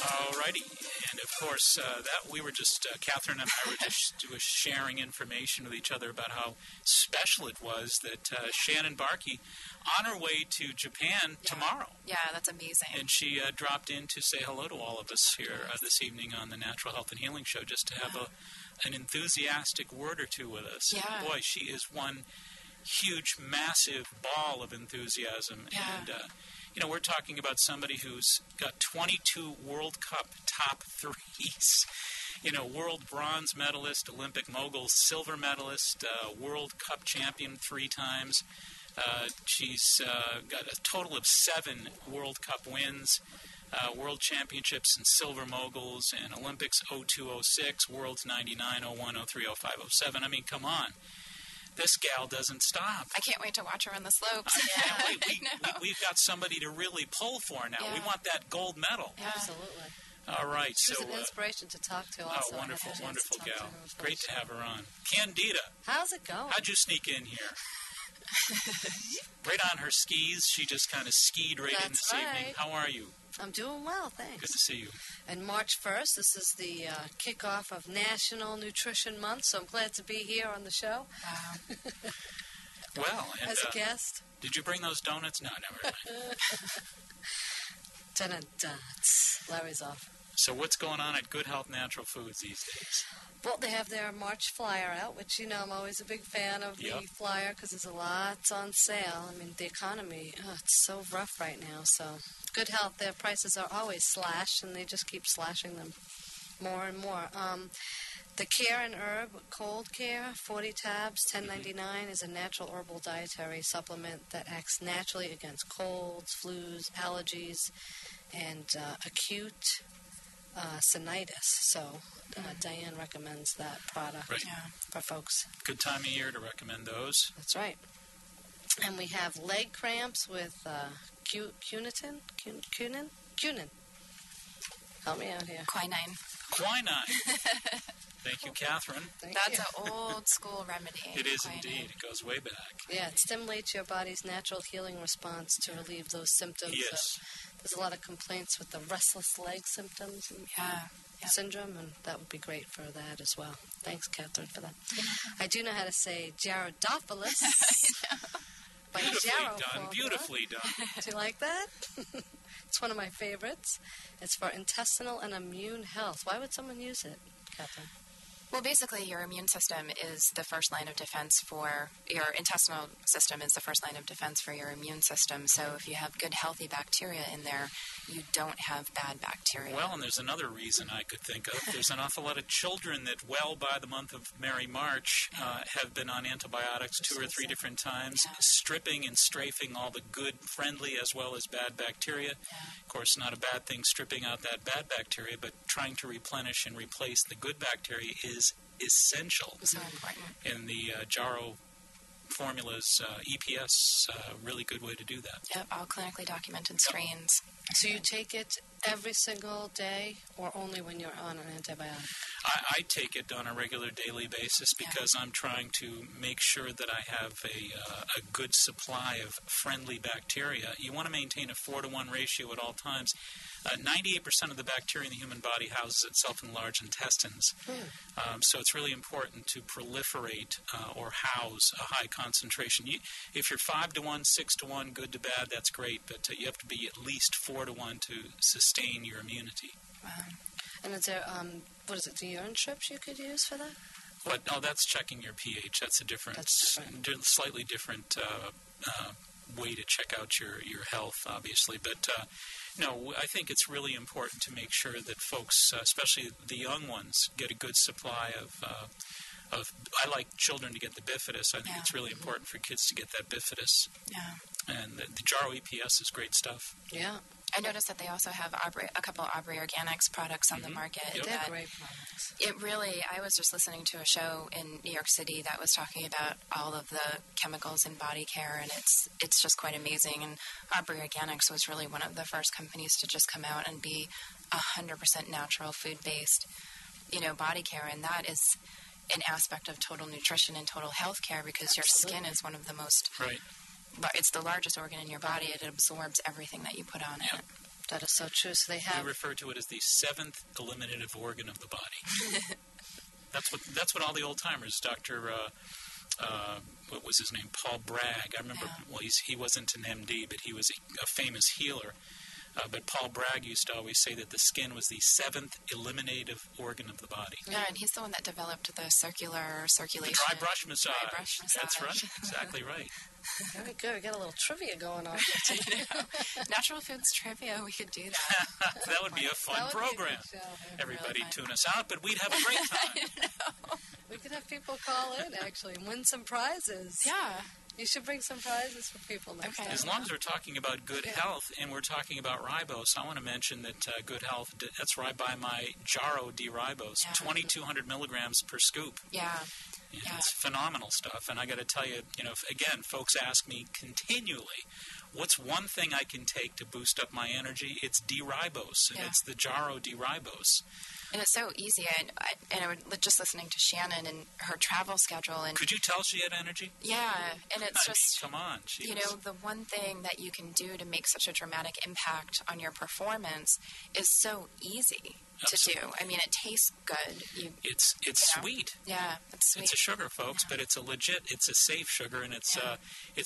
[SPEAKER 2] Alrighty, and of course, Catherine and I were just sharing information with each other about how special it was that Shannon Barkey on her way to Japan tomorrow.
[SPEAKER 3] Yeah, that's amazing.
[SPEAKER 2] And she dropped in to say hello to all of us here this evening on the Natural Health and Healing Show, just to have an enthusiastic word or two with us.
[SPEAKER 3] Yeah.
[SPEAKER 2] Boy, she is one huge, massive ball of enthusiasm.
[SPEAKER 3] Yeah.
[SPEAKER 2] And, we're talking about somebody who's got 22 World Cup top threes. World bronze medalist, Olympic mogul, silver medalist, World Cup champion 3 times. She's got a total of 7 World Cup wins, World Championships and Silver Moguls, and Olympics 0206, Worlds 99, 01, 03, 05, 07. I mean, come on. This gal doesn't stop.
[SPEAKER 3] I can't wait to watch her on the slopes.
[SPEAKER 2] We've got somebody to really pull for now.
[SPEAKER 3] Yeah.
[SPEAKER 2] We want that gold medal.
[SPEAKER 3] Yeah.
[SPEAKER 6] Absolutely.
[SPEAKER 2] All right.
[SPEAKER 6] She's
[SPEAKER 2] so
[SPEAKER 6] an inspiration to talk to also.
[SPEAKER 2] Oh, wonderful,
[SPEAKER 6] I had a chance
[SPEAKER 2] wonderful
[SPEAKER 6] to talk
[SPEAKER 2] gal.
[SPEAKER 6] to her.
[SPEAKER 2] Great to have her on. Candida,
[SPEAKER 6] How's it going?
[SPEAKER 2] how'd you sneak in here? Right on her skis. She just kind of skied right in
[SPEAKER 6] That's
[SPEAKER 2] this
[SPEAKER 6] right.
[SPEAKER 2] evening. How are you?
[SPEAKER 6] I'm doing well, thanks.
[SPEAKER 2] Good to see you.
[SPEAKER 6] And March 1st, this is the kickoff of National Nutrition Month, so I'm glad to be here on the show
[SPEAKER 3] Wow.
[SPEAKER 2] Well, and
[SPEAKER 6] as a guest.
[SPEAKER 2] did you bring those donuts? No, never mind.
[SPEAKER 6] Dun-dun-dun. Larry's off.
[SPEAKER 2] So what's going on at Good Health Natural Foods these days?
[SPEAKER 6] Well, they have their March flyer out, which, you know, I'm always a big fan of the
[SPEAKER 2] Yep.
[SPEAKER 6] flyer because there's a lot on sale. I mean, the economy, it's so rough right now. So Good Health, their prices are always slashed, and they just keep slashing them more and more. The Care and Herb Cold Care, 40 tabs, $10.99, is a natural herbal dietary supplement that acts naturally against colds, flus, allergies, and acute sinusitis. So Diane recommends that product
[SPEAKER 2] Right.
[SPEAKER 3] Yeah.
[SPEAKER 6] for folks.
[SPEAKER 2] Good time of year to recommend those.
[SPEAKER 6] That's right. And we have leg cramps with quinine. Help me out here.
[SPEAKER 3] Quinine.
[SPEAKER 2] Quinine. Thank you, Catherine.
[SPEAKER 6] Thank
[SPEAKER 3] That's
[SPEAKER 6] you.
[SPEAKER 3] an old school remedy.
[SPEAKER 2] It is
[SPEAKER 3] Quinine.
[SPEAKER 2] indeed. It goes way back.
[SPEAKER 6] Yeah, it stimulates your body's natural healing response to relieve those symptoms.
[SPEAKER 2] Yes.
[SPEAKER 6] There's a lot of complaints with the restless leg symptoms and
[SPEAKER 3] Yeah.
[SPEAKER 6] syndrome, and that would be great for that as well. Thanks, Catherine, for that. I do know how to say Gyrodophilus. By
[SPEAKER 2] Beautifully
[SPEAKER 6] Gyro
[SPEAKER 2] done.
[SPEAKER 6] formula.
[SPEAKER 2] Beautifully done.
[SPEAKER 6] Do you like that? It's one of my favorites. It's for intestinal and immune health. Why would someone use it, Catherine?
[SPEAKER 3] Well, basically, your immune system is the first line of defense for your intestinal system is the first line of defense for your immune system. So if you have good, healthy bacteria in there, you don't have bad bacteria.
[SPEAKER 2] Well, and there's another reason I could think of. There's an awful lot of children that, well, by the month of Merry March, have been on antibiotics 2 or 3 different times, stripping and strafing all the good, friendly, as well as bad bacteria. Of course, not a bad thing stripping out that bad bacteria, but trying to replenish and replace the good bacteria is essential.
[SPEAKER 3] So important.
[SPEAKER 2] And the Jarrow formulas, EPS, really good way to do that.
[SPEAKER 3] Yep, all clinically documented strains.
[SPEAKER 6] So you take it every single day or only when you're on an antibiotic?
[SPEAKER 2] I take it on a regular daily basis because I'm trying to make sure that I have a good supply of friendly bacteria. You want to maintain a 4-to-1 ratio at all times. 98% of the bacteria in the human body houses itself in large intestines. So it's really important to proliferate or house a high concentration. If you're 5-to-1, 6-to-1, good to bad, that's great, but you have to be at least 4-to-1 to sustain your immunity.
[SPEAKER 3] Wow.
[SPEAKER 6] And is there, what is it, the urine strips you could use for that?
[SPEAKER 2] But that's checking your pH. That's a different, slightly different way to check out your health, obviously. But no, I think it's really important to make sure that folks, especially the young ones, get a good supply of. I like children to get the bifidus. I think it's really important for kids to get that bifidus.
[SPEAKER 3] Yeah.
[SPEAKER 2] And the Jarrow EPS is great stuff.
[SPEAKER 6] Yeah.
[SPEAKER 3] I noticed that they also have a couple Aubrey Organics products on the market.
[SPEAKER 2] Yep.
[SPEAKER 6] They're
[SPEAKER 3] that
[SPEAKER 6] great products.
[SPEAKER 3] It really, I was just listening to a show in New York City that was talking about all of the chemicals in body care, and it's just quite amazing. And Aubrey Organics was really one of the first companies to just come out and be 100% natural, food-based, body care, and that is an aspect of total nutrition and total health care because your skin is one of the most...
[SPEAKER 2] Right.
[SPEAKER 3] It's the largest organ in your body. It absorbs everything that you put on it.
[SPEAKER 6] That is so true. So they have...
[SPEAKER 2] We refer to it as the 7th eliminative organ of the body. That's what all the old timers, Dr. What was his name? Paul Bragg. I remember. Well, he wasn't an MD, but he was a famous healer. But Paul Bragg used to always say that the skin was the 7th eliminative organ of the body.
[SPEAKER 3] Yeah, and he's the one that developed the circular circulation.
[SPEAKER 2] The dry brush massage.
[SPEAKER 3] Dry brush massage.
[SPEAKER 2] That's right. Exactly right.
[SPEAKER 6] Very good. We got a little trivia going on.
[SPEAKER 3] Natural foods trivia, we could do that.
[SPEAKER 2] That would be a fun program. Everybody tune us out, but we'd have a great time.
[SPEAKER 6] We could have people call in, actually, and win some prizes.
[SPEAKER 3] Yeah.
[SPEAKER 6] You should bring some prizes for people next time.
[SPEAKER 2] As long as we're talking about good health and we're talking about ribose, I want to mention that Good Health, that's right by my Jarrow D-ribose, 2,200 milligrams per scoop.
[SPEAKER 3] Yeah.
[SPEAKER 2] It's phenomenal stuff. And I got to tell you, again, folks ask me continually, what's one thing I can take to boost up my energy? It's D-ribose, and it's the Jarrow D-ribose.
[SPEAKER 3] And it's so easy. I was just listening to Shannon and her travel schedule. And
[SPEAKER 2] could you tell she had energy?
[SPEAKER 3] Yeah, and it's just,
[SPEAKER 2] come on.
[SPEAKER 3] The one thing that you can do to make such a dramatic impact on your performance is so easy to do. I mean, it tastes good.
[SPEAKER 2] It's sweet.
[SPEAKER 3] Yeah, it's sweet.
[SPEAKER 2] It's a sugar, folks, but it's it's a safe sugar, and it's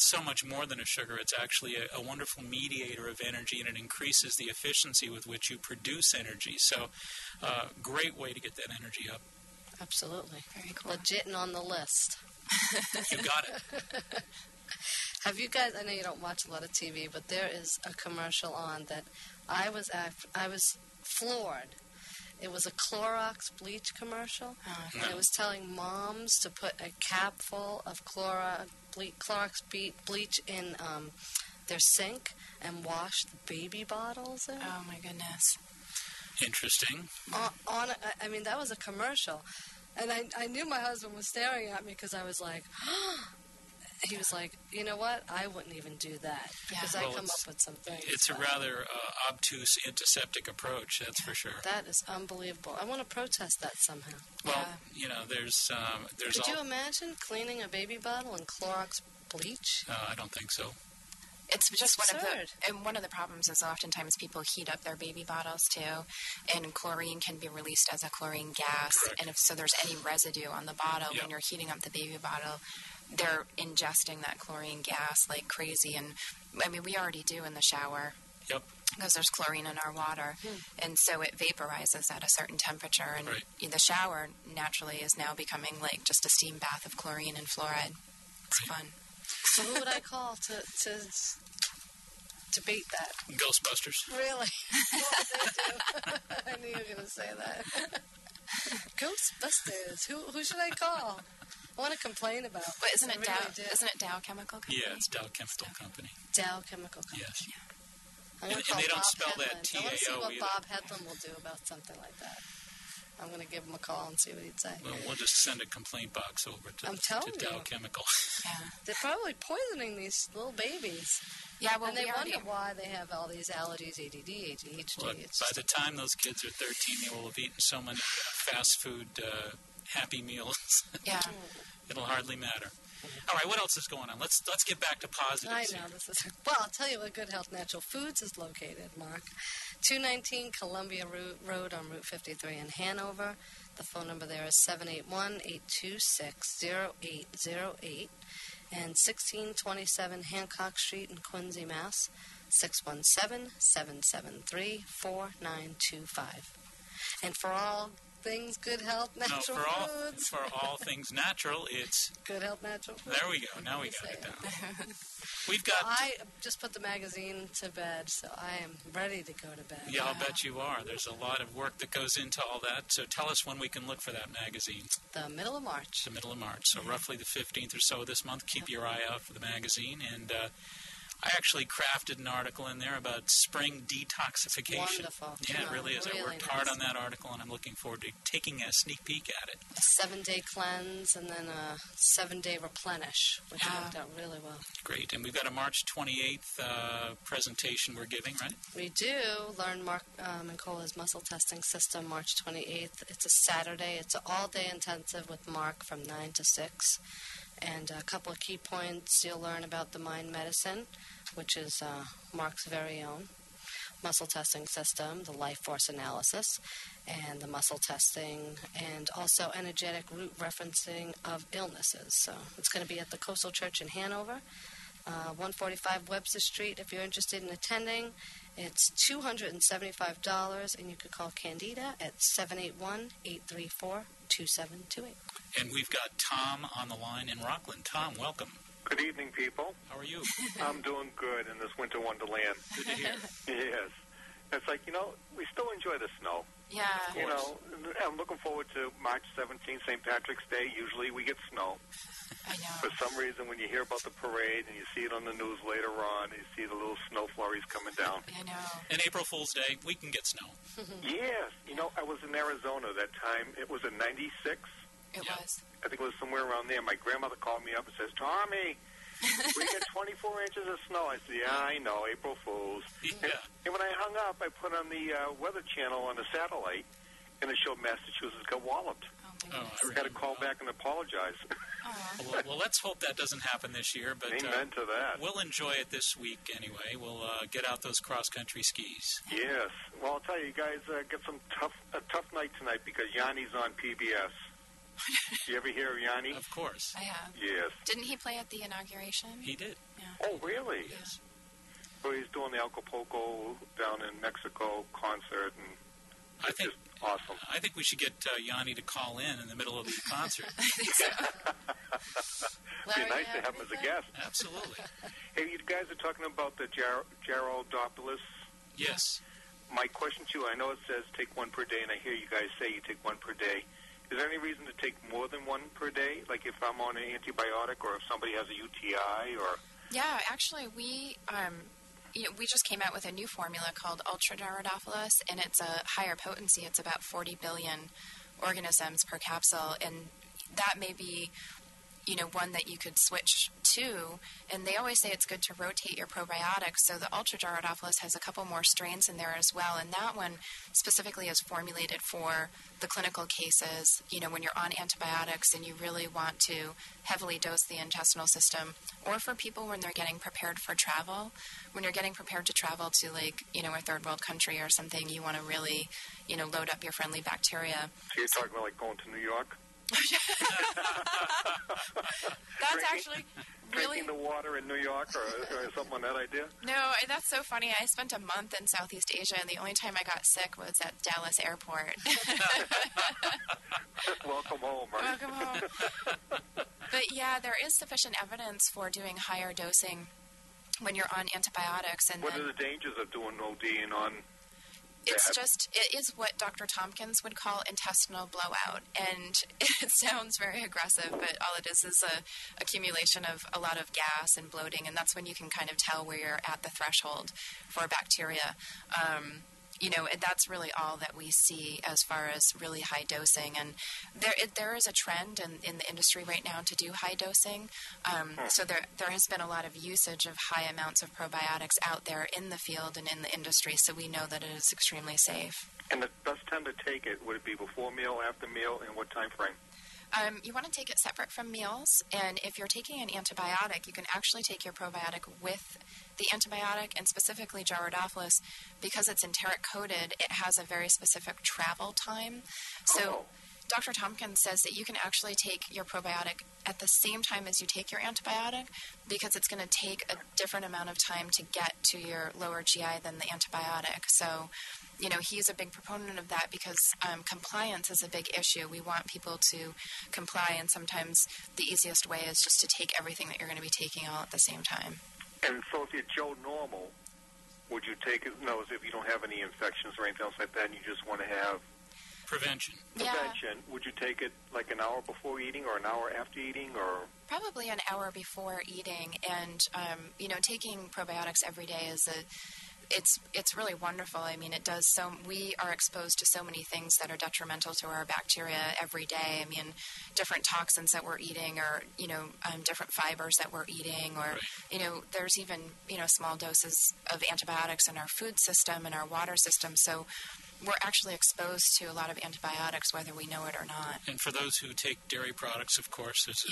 [SPEAKER 2] so much more than a sugar. It's actually a wonderful mediator of energy, and it increases the efficiency with which you produce energy. So, great way to get that energy up.
[SPEAKER 6] Absolutely.
[SPEAKER 3] Very cool.
[SPEAKER 6] Legit and on the list.
[SPEAKER 2] You got it.
[SPEAKER 6] Have you guys, I know you don't watch a lot of TV, but there is a commercial on that I was floored. It was a Clorox bleach commercial, and it was telling moms to put a cap full of Clorox bleach in their sink and wash the baby bottles in.
[SPEAKER 3] Oh, my goodness.
[SPEAKER 2] Interesting.
[SPEAKER 6] I mean, that was a commercial. And I knew my husband was staring at me because I was like, he was like, you know what? I wouldn't even do that because I come up with some things.
[SPEAKER 2] It's a rather obtuse antiseptic approach, that's for sure.
[SPEAKER 6] That is unbelievable. I want to protest that somehow.
[SPEAKER 2] Well, there's
[SPEAKER 6] Could you imagine cleaning a baby bottle in Clorox bleach?
[SPEAKER 2] I don't think so.
[SPEAKER 3] It's just
[SPEAKER 6] absurd.
[SPEAKER 3] one of the problems is oftentimes people heat up their baby bottles too, and chlorine can be released as a chlorine gas.
[SPEAKER 2] Correct.
[SPEAKER 3] And if there's any residue on the bottle when you're heating up the baby bottle, they're ingesting that chlorine gas like crazy. And I mean, we already do in the shower.
[SPEAKER 2] Yep.
[SPEAKER 3] Because there's chlorine in our water, and so it vaporizes at a certain temperature. And the shower naturally is now becoming like just a steam bath of chlorine and fluoride. It's fun.
[SPEAKER 6] So who would I call to debate that?
[SPEAKER 2] Ghostbusters.
[SPEAKER 6] Really? What would they do? I knew you were going to say that. Ghostbusters. Who should I call? I want to complain about.
[SPEAKER 3] But isn't it Dow Chemical Company?
[SPEAKER 2] Yeah, it's Dow Chemical Company.
[SPEAKER 6] Dow Chemical Company.
[SPEAKER 2] Yes.
[SPEAKER 6] I'm going to
[SPEAKER 2] and they don't
[SPEAKER 6] Bob
[SPEAKER 2] spell
[SPEAKER 6] Hedlund.
[SPEAKER 2] that T-A-O
[SPEAKER 6] I want to see what
[SPEAKER 2] either.
[SPEAKER 6] Bob Hedlund will do about something like that. I'm going to give him a call and see what he'd say.
[SPEAKER 2] Well, we'll just send a complaint box over to Dow Chemical.
[SPEAKER 3] Yeah.
[SPEAKER 6] They're probably poisoning these little babies.
[SPEAKER 3] Yeah, well,
[SPEAKER 6] and they wonder why they have all these allergies, ADD, ADHD.
[SPEAKER 2] Look, by the time those kids are 13, they will have eaten so many fast food Happy Meals.
[SPEAKER 3] Yeah.
[SPEAKER 2] It'll hardly matter. All right, what else is going on? Let's get back to positives.
[SPEAKER 6] I know this is. Well, I'll tell you where Good Health Natural Foods is located, Mark. 219 Columbia Road on Route 53 in Hanover. The phone number there is 781-826-0808. And 1627 Hancock Street in Quincy, Mass. 617-773-4925. And for all things Good Health Natural Foods.
[SPEAKER 2] For all things natural, it's
[SPEAKER 6] Good Health Natural Foods.
[SPEAKER 2] There we go. Now we got it down. We've got.
[SPEAKER 6] I just put the magazine to bed, so I am ready to go to bed.
[SPEAKER 2] Yeah, I'll bet you are. There's a lot of work that goes into all that. So tell us when we can look for that magazine.
[SPEAKER 6] The middle of March.
[SPEAKER 2] The middle of March. So roughly the 15th or so this month. Keep your eye out for the magazine. And I actually crafted an article in there about spring detoxification.
[SPEAKER 6] It's wonderful.
[SPEAKER 2] Yeah, it really is.
[SPEAKER 6] Really
[SPEAKER 2] I worked hard on that article, and I'm looking forward to taking a sneak peek at it.
[SPEAKER 6] A 7-day cleanse and then a 7-day replenish, which worked out really well.
[SPEAKER 2] Great. And we've got a March 28th presentation we're giving, right?
[SPEAKER 6] We do. Learn Mark Mancola's muscle testing system, March 28th. It's a Saturday. It's an all-day intensive with Mark from 9 to 6. And a couple of key points you'll learn about the Mind Medicine, which is Mark's very own muscle testing system, the life force analysis, and the muscle testing, and also energetic root referencing of illnesses. So it's going to be at the Coastal Church in Hanover, 145 Webster Street. If you're interested in attending, it's $275, and you could call Candida at 781-834-2728.
[SPEAKER 2] And we've got Tom on the line in Rockland. Tom, welcome.
[SPEAKER 7] Good evening, people.
[SPEAKER 2] How are you?
[SPEAKER 7] I'm doing good in this winter wonderland.
[SPEAKER 2] Good to hear.
[SPEAKER 7] Yes. It's like, we still enjoy the snow.
[SPEAKER 3] Yeah.
[SPEAKER 7] I'm looking forward to March 17th, St. Patrick's Day. Usually we get snow.
[SPEAKER 3] I know.
[SPEAKER 7] For some reason, when you hear about the parade and you see it on the news later on, you see the little snow flurries coming down.
[SPEAKER 3] I know.
[SPEAKER 2] And April Fool's Day, we can get snow.
[SPEAKER 7] Yes. I was in Arizona that time. It was in 96.
[SPEAKER 3] It was.
[SPEAKER 7] I think it was somewhere around there. My grandmother called me up and says, Tommy, we got 24 inches of snow. I said, yeah, I know, April Fools.
[SPEAKER 2] Yeah.
[SPEAKER 7] And when I hung up, I put on the Weather Channel on the satellite, and it showed Massachusetts got walloped.
[SPEAKER 3] Oh,
[SPEAKER 7] I had to call back and apologize.
[SPEAKER 2] Well, let's hope that doesn't happen this year. But
[SPEAKER 7] Amen to that.
[SPEAKER 2] We'll enjoy it this week anyway. We'll get out those cross-country skis.
[SPEAKER 7] Yes. Well, I'll tell you guys, get a tough night tonight because Yanni's on PBS. You ever hear of Yanni?
[SPEAKER 2] Of course.
[SPEAKER 3] I have.
[SPEAKER 7] Yes.
[SPEAKER 3] Didn't he play at the inauguration?
[SPEAKER 2] He did.
[SPEAKER 3] Yeah.
[SPEAKER 7] Oh, really?
[SPEAKER 2] Yes.
[SPEAKER 7] So he's doing the Acapulco down in Mexico concert, and
[SPEAKER 2] I think
[SPEAKER 7] just awesome.
[SPEAKER 2] I think we should get Yanni to call in the middle of the concert.
[SPEAKER 3] I think so.
[SPEAKER 7] It'd be nice to have him as a guest.
[SPEAKER 2] Absolutely.
[SPEAKER 7] Hey, you guys are talking about the Gyrodopoulos.
[SPEAKER 2] Yes.
[SPEAKER 7] My question to you, I know it says take one per day, and I hear you guys say you take one per day. Is there any reason to take more than one per day? Like if I'm on an antibiotic or if somebody has a UTI or...
[SPEAKER 3] Yeah, actually, we just came out with a new formula called Ultra Gyrodopoulos, and it's a higher potency. It's about 40 billion organisms per capsule, and that may be, one that you could switch to. And they always say it's good to rotate your probiotics. So the Ultra Gyrodopoulos has a couple more strains in there as well, and that one specifically is formulated for the clinical cases, when you're on antibiotics and you really want to heavily dose the intestinal system, or for people when they're getting prepared for travel. When you're getting prepared to travel to, a third world country or something, you want to really, load up your friendly bacteria.
[SPEAKER 7] So you're talking about like going to New York?
[SPEAKER 3] That's actually really...
[SPEAKER 7] Drinking the water in New York or something on that idea?
[SPEAKER 3] No, that's so funny. I spent a month in Southeast Asia, and the only time I got sick was at Dallas Airport.
[SPEAKER 7] Welcome home, right?
[SPEAKER 3] Welcome home. But yeah, there is sufficient evidence for doing higher dosing when you're on antibiotics. And
[SPEAKER 7] what are the dangers of doing OD on...
[SPEAKER 3] It is what Dr. Tompkins would call intestinal blowout, and it sounds very aggressive, but all it is a accumulation of a lot of gas and bloating, and that's when you can kind of tell where you're at the threshold for bacteria. That's really all that we see as far as really high dosing, and there is a trend in the industry right now to do high dosing. So there has been a lot of usage of high amounts of probiotics out there in the field and in the industry, so we know that it is extremely safe.
[SPEAKER 7] And the best time to take it, would it be before meal, after meal, and what time frame?
[SPEAKER 3] You want to take it separate from meals, and if you're taking an antibiotic, you can actually take your probiotic with the antibiotic, and specifically Gyrodopoulos, because it's enteric-coated, it has a very specific travel time. So Dr. Tompkins says that you can actually take your probiotic at the same time as you take your antibiotic, because it's going to take a different amount of time to get to your lower GI than the antibiotic. So, he's a big proponent of that because compliance is a big issue. We want people to comply, and sometimes the easiest way is just to take everything that you're going to be taking all at the same time.
[SPEAKER 7] And so if you're Joe Normal, would you take it? No, if you don't have any infections or anything else like that, and you just want to have
[SPEAKER 2] prevention.
[SPEAKER 7] Would you take it like an hour before eating or an hour after eating, or
[SPEAKER 3] probably an hour before eating? And taking probiotics every day is it's really wonderful. I mean, it does so. We are exposed to so many things that are detrimental to our bacteria every day. I mean, different toxins that we're eating, or different fibers that we're eating, or there's even small doses of antibiotics in our food system and our water system. So we're actually exposed to a lot of antibiotics, whether we know it or not.
[SPEAKER 2] And for those who take dairy products, of course, there's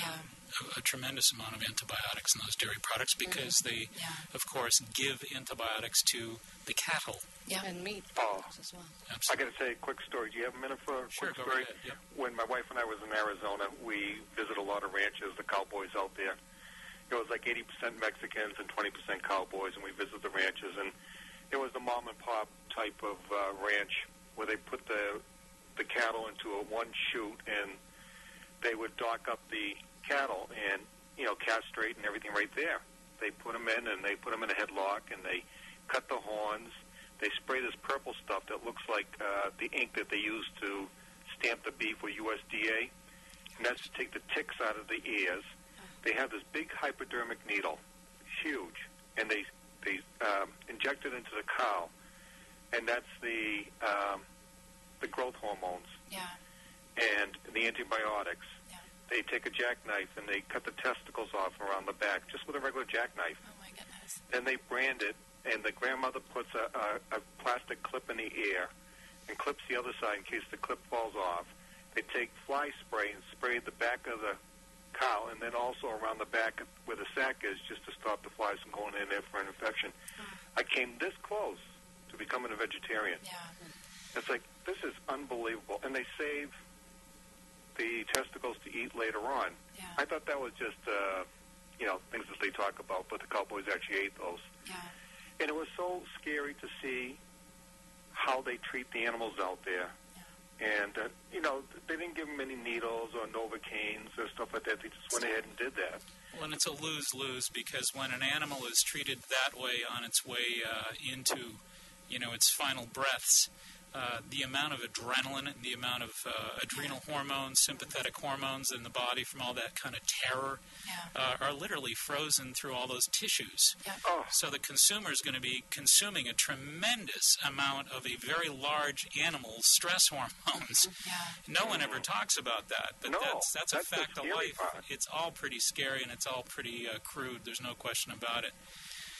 [SPEAKER 2] a tremendous amount of antibiotics in those dairy products because they, of course, give antibiotics to the cattle.
[SPEAKER 6] Yeah, and meat as well.
[SPEAKER 7] Absolutely. I got to tell you a quick story. Do you have a minute for a quick story?
[SPEAKER 2] Go ahead. Yep.
[SPEAKER 7] When my wife and I was in Arizona, we visited a lot of ranches, the cowboys out there. It was like 80% Mexicans and 20% cowboys, and we visited the ranches, and it was the mom and pop type of ranch where they put the cattle into one chute, and they would dock up the cattle and castrate and everything right there. They put them in, and they put them in a headlock, and they cut the horns. they spray this purple stuff that looks like the ink that they use to stamp the beef with USDA, and that's to take the ticks out of the ears. They have this big hypodermic needle, huge, and they inject it into the cow, and that's the growth hormones and the antibiotics. Yeah. They take a jackknife and they cut the testicles off around the back just with a regular jackknife.
[SPEAKER 3] Oh, my goodness.
[SPEAKER 7] Then they brand it, and the grandmother puts a plastic clip in the ear and clips the other side in case the clip falls off. They take fly spray and spray the back of the cow and then also around the back where the sack is just to stop the flies from going in there for an infection. I came this close to becoming a vegetarian.
[SPEAKER 3] Yeah.
[SPEAKER 7] It's like, this is unbelievable. And they save the testicles to eat later on.
[SPEAKER 3] Yeah.
[SPEAKER 7] I thought that was just, things that they talk about, but the cowboys actually ate those.
[SPEAKER 3] Yeah.
[SPEAKER 7] And it was so scary to see how they treat the animals out there. Yeah. And, they didn't give them any needles or Novocaines or stuff like that. They just went ahead and did that.
[SPEAKER 2] Well, and it's a lose-lose, because when an animal is treated that way on its way into, its final breaths, the amount of adrenaline and the amount of adrenal hormones, sympathetic hormones in the body from all that kind of terror are literally frozen through all those tissues.
[SPEAKER 3] Yeah.
[SPEAKER 7] Oh.
[SPEAKER 2] So the consumer is going to be consuming a tremendous amount of a very large animal's stress hormones.
[SPEAKER 3] Yeah.
[SPEAKER 2] No one ever talks about that, but
[SPEAKER 7] no,
[SPEAKER 2] that's a fact of life.
[SPEAKER 7] Part.
[SPEAKER 2] It's all pretty scary and it's all pretty crude. There's no question about it.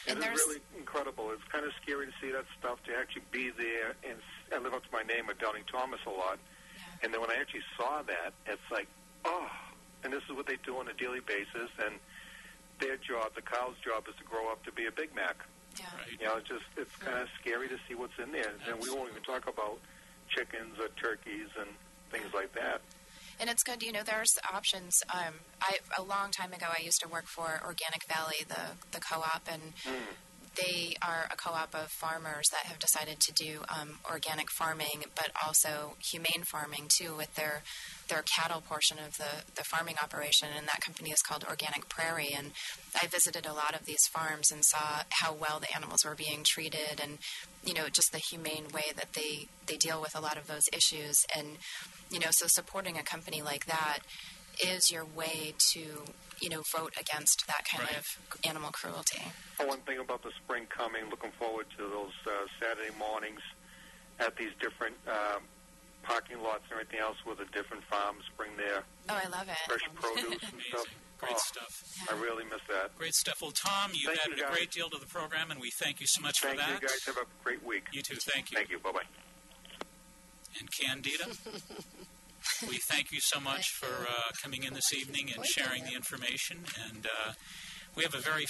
[SPEAKER 7] It is really incredible. It's kind of scary to see that stuff, to actually be there, and I live up to my name of Doubting Thomas a lot. Yeah. And then when I actually saw that, it's like, oh, and this is what they do on a daily basis, and their job, the cow's job, is to grow up to be a Big Mac.
[SPEAKER 3] Yeah.
[SPEAKER 2] Right.
[SPEAKER 7] It's kind of scary to see what's in there. And we won't even talk about chickens or turkeys and things like that.
[SPEAKER 3] And it's good, there's options. A long time ago, I used to work for Organic Valley, the co-op, and they are a co-op of farmers that have decided to do organic farming, but also humane farming, too, with their cattle portion of the farming operation, and that company is called Organic Prairie. And I visited a lot of these farms and saw how well the animals were being treated, and, just the humane way that they deal with a lot of those issues. And so supporting a company like that is your way to, vote against that kind of animal cruelty.
[SPEAKER 7] One thing about the spring coming, looking forward to those Saturday mornings at these different parking lots and everything else where the different farms bring their
[SPEAKER 3] I love it.
[SPEAKER 7] fresh produce and stuff.
[SPEAKER 2] Great stuff.
[SPEAKER 7] I really miss that.
[SPEAKER 2] Great stuff. Well, Tom, you've added a great deal to the program, and we thank you so much for that.
[SPEAKER 7] Thank you, guys. Have a great week.
[SPEAKER 2] You too. Thank you.
[SPEAKER 7] Thank you. Bye-bye.
[SPEAKER 2] And Candida, we thank you so much for coming in this evening and sharing the information. And we have a very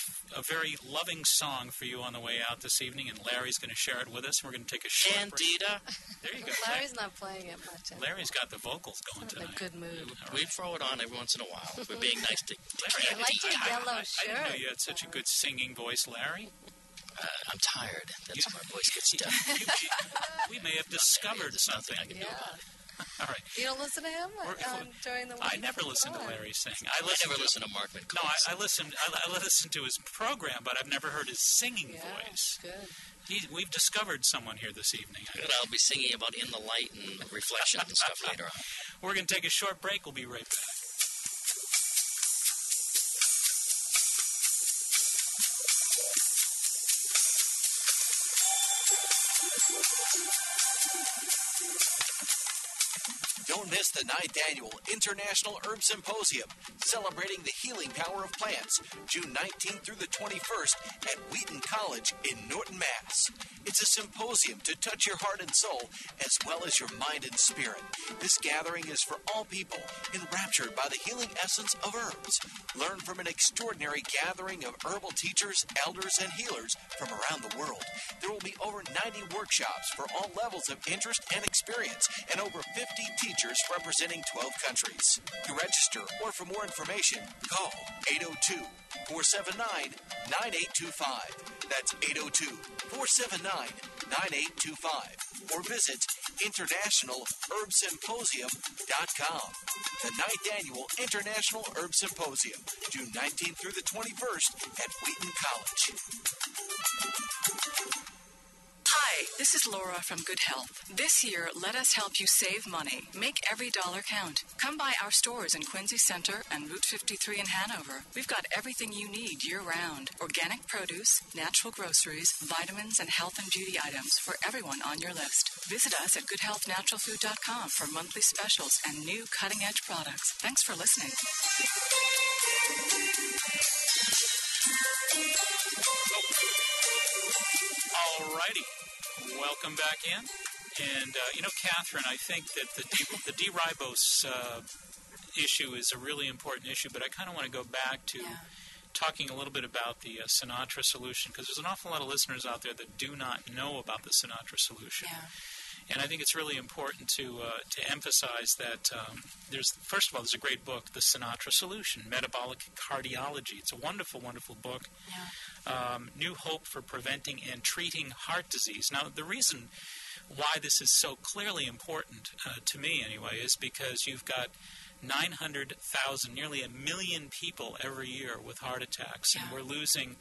[SPEAKER 2] loving song for you on the way out this evening, and Larry's going to share it with us. We're going to take a short break.
[SPEAKER 8] Candida.
[SPEAKER 2] There you go.
[SPEAKER 6] Larry's not playing it much.
[SPEAKER 2] Larry's got the vocals going
[SPEAKER 6] in
[SPEAKER 2] tonight.
[SPEAKER 6] a good mood.
[SPEAKER 8] We throw it on every once in a while. We're being nice to
[SPEAKER 6] I like your yellow
[SPEAKER 2] I
[SPEAKER 6] shirt.
[SPEAKER 2] didn't know you had such a good singing voice, Larry.
[SPEAKER 8] I'm tired. That's why my voice gets done.
[SPEAKER 2] We may have discovered something.
[SPEAKER 8] I can do about it.
[SPEAKER 2] All right.
[SPEAKER 6] You don't listen to him during the week?
[SPEAKER 2] I never listen to Larry sing.
[SPEAKER 8] I never listen to Mark McCall.
[SPEAKER 2] No, I listen to his program, but I've never heard his singing voice.
[SPEAKER 6] Good.
[SPEAKER 2] We've discovered someone here this evening.
[SPEAKER 8] Good. I'll be singing about In the Light and Reflection and stuff later on.
[SPEAKER 2] We're going to take a short break. We'll be right back.
[SPEAKER 9] Don't miss the 9th Annual International Herb Symposium, celebrating the healing power of plants, June 19th through the 21st at Wheaton College in Norton, Mass. It's a symposium to touch your heart and soul, as well as your mind and spirit. This gathering is for all people enraptured by the healing essence of herbs. Learn from an extraordinary gathering of herbal teachers, elders, and healers from around the world. There will be over 90 workshops for all levels of interest and experience, and over 50 teachers representing 12 countries. To register or for more information, call 802-479-9825. That's 802-479-9825. Or visit internationalherbsymposium.com. The 9th Annual International Herb Symposium, June 19th through the 21st at Wheaton College.
[SPEAKER 1] Hi, this is Laura from Good Health. This year, let us help you save money. Make every dollar count. Come by our stores in Quincy Center and Route 53 in Hanover. We've got everything you need year-round. Organic produce, natural groceries, vitamins, and health and beauty items for everyone on your list. Visit us at goodhealthnaturalfood.com for monthly specials and new cutting-edge products. Thanks for listening.
[SPEAKER 2] Alrighty, welcome back in. And, Catherine, I think that the D-ribose issue is a really important issue, but I kind of want to go back to talking a little bit about the Sinatra solution, because there's an awful lot of listeners out there that do not know about the Sinatra solution.
[SPEAKER 3] Yeah.
[SPEAKER 2] And I think it's really important to emphasize that first of all, there's a great book, The Sinatra Solution, Metabolic Cardiology. It's a wonderful, wonderful book.
[SPEAKER 3] Yeah.
[SPEAKER 2] New Hope for Preventing and Treating Heart Disease. Now, the reason why this is so clearly important, to me anyway, is because you've got 900,000, nearly 1 million people every year with heart attacks, and we're losing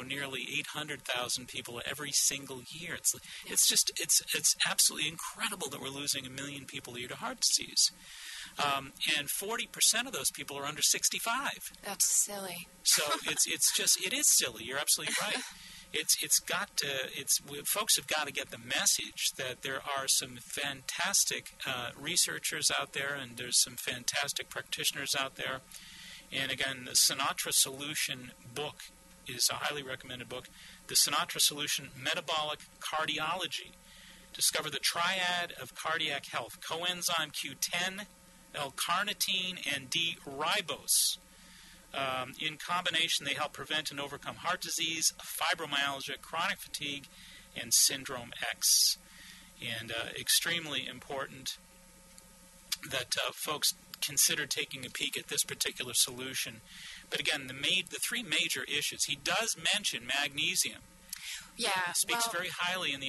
[SPEAKER 2] nearly 800,000 people every single year. It's absolutely incredible that we're losing 1 million people a year to heart disease. And 40% of those people are under 65.
[SPEAKER 3] That's silly.
[SPEAKER 2] So it is silly. You're absolutely right. Folks have got to get the message that there are some fantastic researchers out there, and there's some fantastic practitioners out there. And again, the Sinatra Solution book is a highly recommended book. The Sinatra Solution, Metabolic Cardiology. Discover the triad of cardiac health: coenzyme Q10, L-carnitine, and D-ribose. In combination, they help prevent and overcome heart disease, fibromyalgia, chronic fatigue, and Syndrome X. And extremely important that folks consider taking a peek at this particular solution. But again, the three major issues. He does mention magnesium.
[SPEAKER 3] Yeah,
[SPEAKER 2] Speaks very highly on the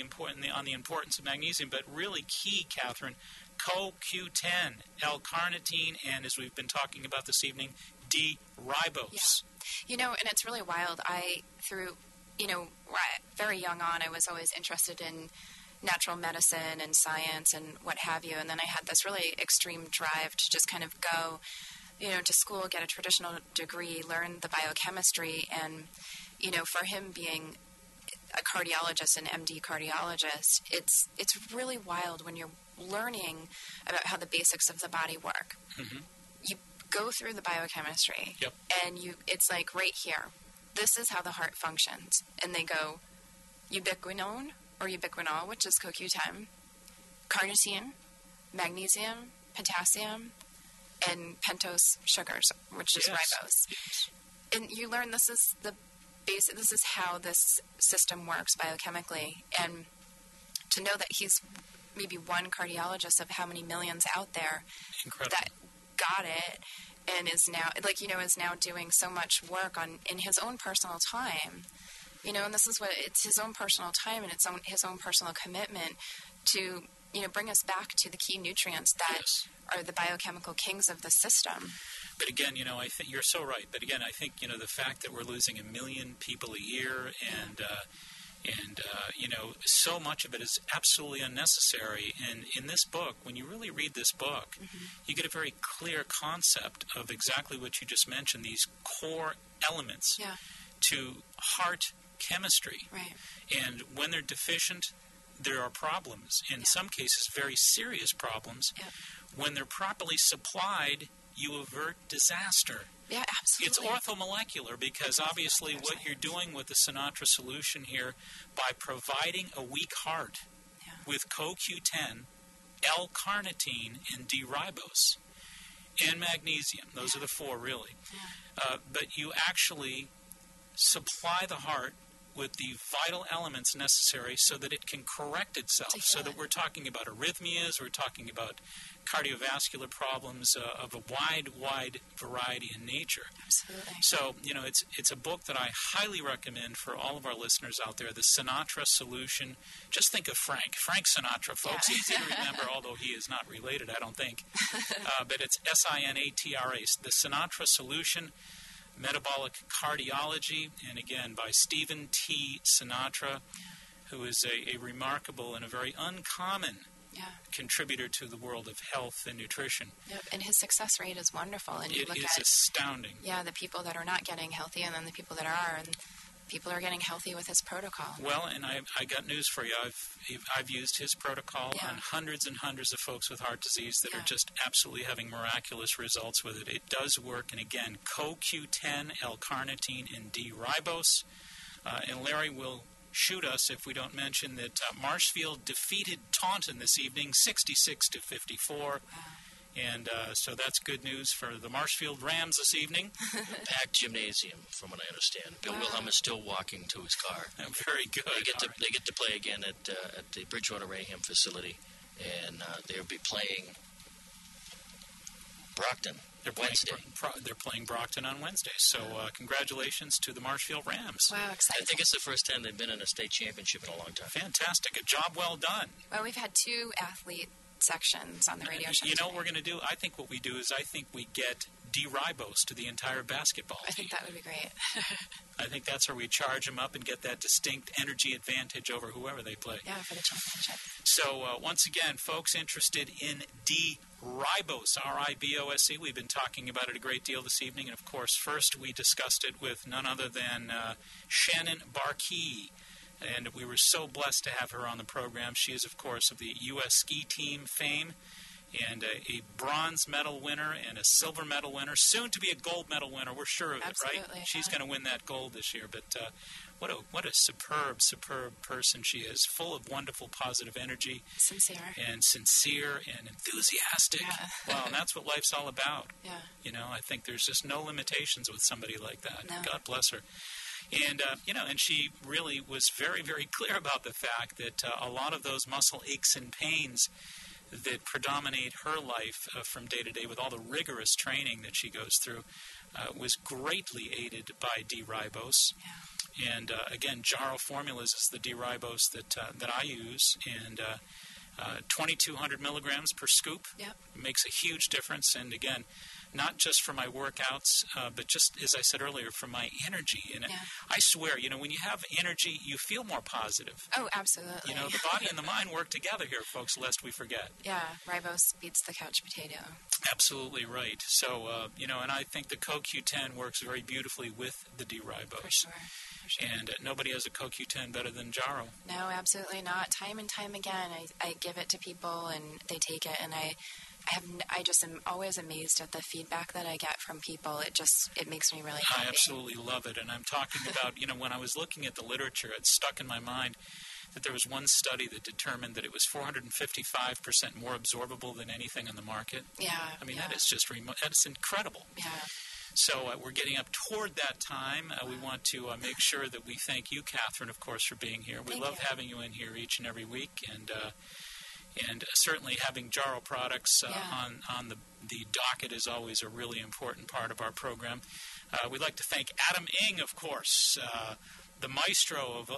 [SPEAKER 2] importance of magnesium, but really key, Catherine, CoQ10, L-carnitine, and as we've been talking about this evening, D-ribose.
[SPEAKER 3] Yeah. And it's really wild. Very young on, I was always interested in natural medicine and science and what have you, and then I had this really extreme drive to just kind of go, to school, get a traditional degree, learn the biochemistry, and, for him being a cardiologist, an MD cardiologist, it's really wild when you're learning about how the basics of the body work.
[SPEAKER 2] Mm-hmm.
[SPEAKER 3] You go through the biochemistry,
[SPEAKER 2] yep.
[SPEAKER 3] and it's like right here. This is how the heart functions. And they go ubiquinone or ubiquinol, which is CoQ10, carnitine, magnesium, potassium, and pentose sugars, which is ribose.
[SPEAKER 2] Yes.
[SPEAKER 3] And you learn this is the basic. This is how this system works biochemically. And to know that he's maybe one cardiologist of how many millions out there that got it and is now doing so much work in his own personal time. And this is it's his own personal time and his own personal commitment to, bring us back to the key nutrients that are the biochemical kings of the system.
[SPEAKER 2] But again, I think you're so right. But again, I think, the fact that we're losing 1 million people a year and so much of it is absolutely unnecessary. And in this book, when you really read this book,
[SPEAKER 3] mm-hmm.
[SPEAKER 2] you get a very clear concept of exactly what you just mentioned, these core elements to heart chemistry.
[SPEAKER 3] Right.
[SPEAKER 2] And when they're deficient, there are problems. In some cases, very serious problems.
[SPEAKER 3] Yeah.
[SPEAKER 2] When they're properly supplied, you avert disaster.
[SPEAKER 3] Yeah, absolutely.
[SPEAKER 2] It's orthomolecular because obviously what you're doing with the Sinatra solution here, by providing a weak heart with CoQ10, L-carnitine, and D-ribose, and magnesium, those are the four really, but you actually supply the heart with the vital elements necessary so that it can correct itself, so that we're talking about arrhythmias, we're talking about cardiovascular problems of a wide variety in nature.
[SPEAKER 3] Absolutely.
[SPEAKER 2] So, it's a book that I highly recommend for all of our listeners out there, The Sinatra Solution. Just think of Frank Sinatra, folks. Easy to remember, although he is not related, I don't think. But it's Sinatra, The Sinatra Solution, Metabolic Cardiology, and again, by Stephen T. Sinatra, who is a remarkable and a very uncommon contributor to the world of health and nutrition.
[SPEAKER 3] Yep, and his success rate is wonderful. And
[SPEAKER 2] it is astounding.
[SPEAKER 3] Yeah, the people that are not getting healthy, and then the people that are, and people are getting healthy with his protocol.
[SPEAKER 2] Well, and I got news for you. I've used his protocol on hundreds and hundreds of folks with heart disease that are just absolutely having miraculous results with it. It does work, and again, CoQ10, L-carnitine, and D-ribose. And Larry will shoot us if we don't mention that Marshfield defeated Taunton this evening, 66-54. Wow. And so that's good news for the Marshfield Rams this evening.
[SPEAKER 8] Packed gymnasium, from what I understand. Bill Wilhelm is still walking to his car.
[SPEAKER 2] Very good.
[SPEAKER 8] They get to play again at the Bridgewater Raham facility, and they'll be playing Brockton.
[SPEAKER 2] They're playing Brockton on Wednesday. So congratulations to the Marshfield Rams.
[SPEAKER 3] Wow, exciting.
[SPEAKER 8] I think it's the first time they've been in a state championship in a long time.
[SPEAKER 2] Fantastic. A job well done.
[SPEAKER 3] Well, we've had 2 athlete sections on the radio show.
[SPEAKER 2] You know what we're going to do? I think what we do is we get D-ribose to the entire basketball team.
[SPEAKER 3] I think that would be great.
[SPEAKER 2] I think that's where we charge them up and get that distinct energy advantage over whoever they play.
[SPEAKER 3] Yeah, for the championship.
[SPEAKER 2] So once again, folks interested in D-ribose, R-I-B-O-S-E, we've been talking about it a great deal this evening. And, of course, first we discussed it with none other than Shannon Barkey. And we were so blessed to have her on the program. She is, of course, of the U.S. ski team fame, and a bronze medal winner and a silver medal winner, soon to be a gold medal winner. We're sure of it, right? She's going to win that gold this year. But what a superb person she is, full of wonderful positive energy.
[SPEAKER 3] Sincere and
[SPEAKER 2] enthusiastic.
[SPEAKER 3] Yeah.
[SPEAKER 2] Well, and that's what life's all about.
[SPEAKER 3] Yeah.
[SPEAKER 2] You know, I think there's just no limitations with somebody like that.
[SPEAKER 3] No.
[SPEAKER 2] God bless her. And, and she really was very, very clear about the fact that a lot of those muscle aches and pains that predominate her life from day to day with all the rigorous training that she goes through was greatly aided by D-ribose. Yeah. And, again, Jarrow Formulas is the D-ribose that I use, and 2,200 milligrams per scoop makes a huge difference. And, again, not just for my workouts, but just, as I said earlier, for my energy. And I swear, when you have energy, you feel more positive.
[SPEAKER 3] Oh, absolutely.
[SPEAKER 2] The body and the mind work together here, folks, lest we forget.
[SPEAKER 3] Yeah, ribose beats the couch potato.
[SPEAKER 2] Absolutely right. So, and I think the CoQ10 works very beautifully with the D-ribose.
[SPEAKER 3] For sure.
[SPEAKER 2] And nobody has a CoQ10 better than Jarrow.
[SPEAKER 3] No, absolutely not. Time and time again, I give it to people, and they take it, and I just am always amazed at the feedback that I get from people. It makes me really happy.
[SPEAKER 2] I absolutely love it. And I'm talking about, when I was looking at the literature, it stuck in my mind that there was one study that determined that it was 455% more absorbable than anything on the market.
[SPEAKER 3] Yeah.
[SPEAKER 2] I mean, that is just that's incredible.
[SPEAKER 3] Yeah.
[SPEAKER 2] So we're getting up toward that time. We want to make sure that we thank you, Catherine, of course, for being here. We love having you in here each and every week, and certainly having Jarrow products on the docket is always a really important part of our program. We'd like to thank Adam Ing, of course, the maestro of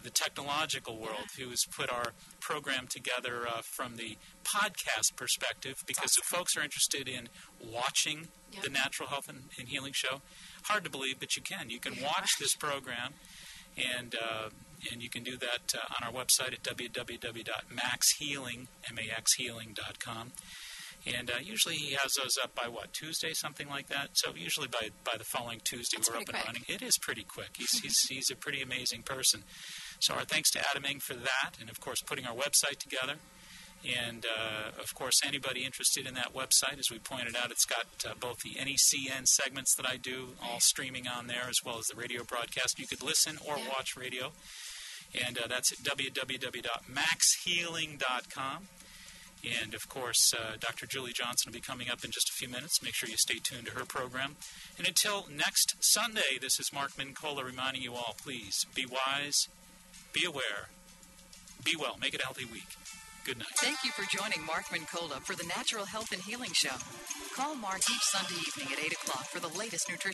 [SPEAKER 2] the technological world, who's put our program together from the podcast perspective, because if folks are interested in watching the Natural Health and Healing Show, hard to believe, but you can. You can watch this program, and you can do that on our website at www.maxhealing.com. And usually he has those up by, Tuesday, something like that? So usually by the following Tuesday we're up and running. It is pretty quick. He's a pretty amazing person. So our thanks to Adam Ing for that, and, of course, putting our website together. And, of course, anybody interested in that website, as we pointed out, it's got both the NECN segments that I do, all streaming on there, as well as the radio broadcast. You could listen or watch radio. And that's at www.maxhealing.com. And, of course, Dr. Julie Johnson will be coming up in just a few minutes. Make sure you stay tuned to her program. And until next Sunday, this is Mark Mincola reminding you all, please, be wise, be aware, be well. Make it a healthy week. Good night.
[SPEAKER 1] Thank you for joining Mark Mincola for the Natural Health and Healing Show. Call Mark each Sunday evening at 8 o'clock for the latest nutrition.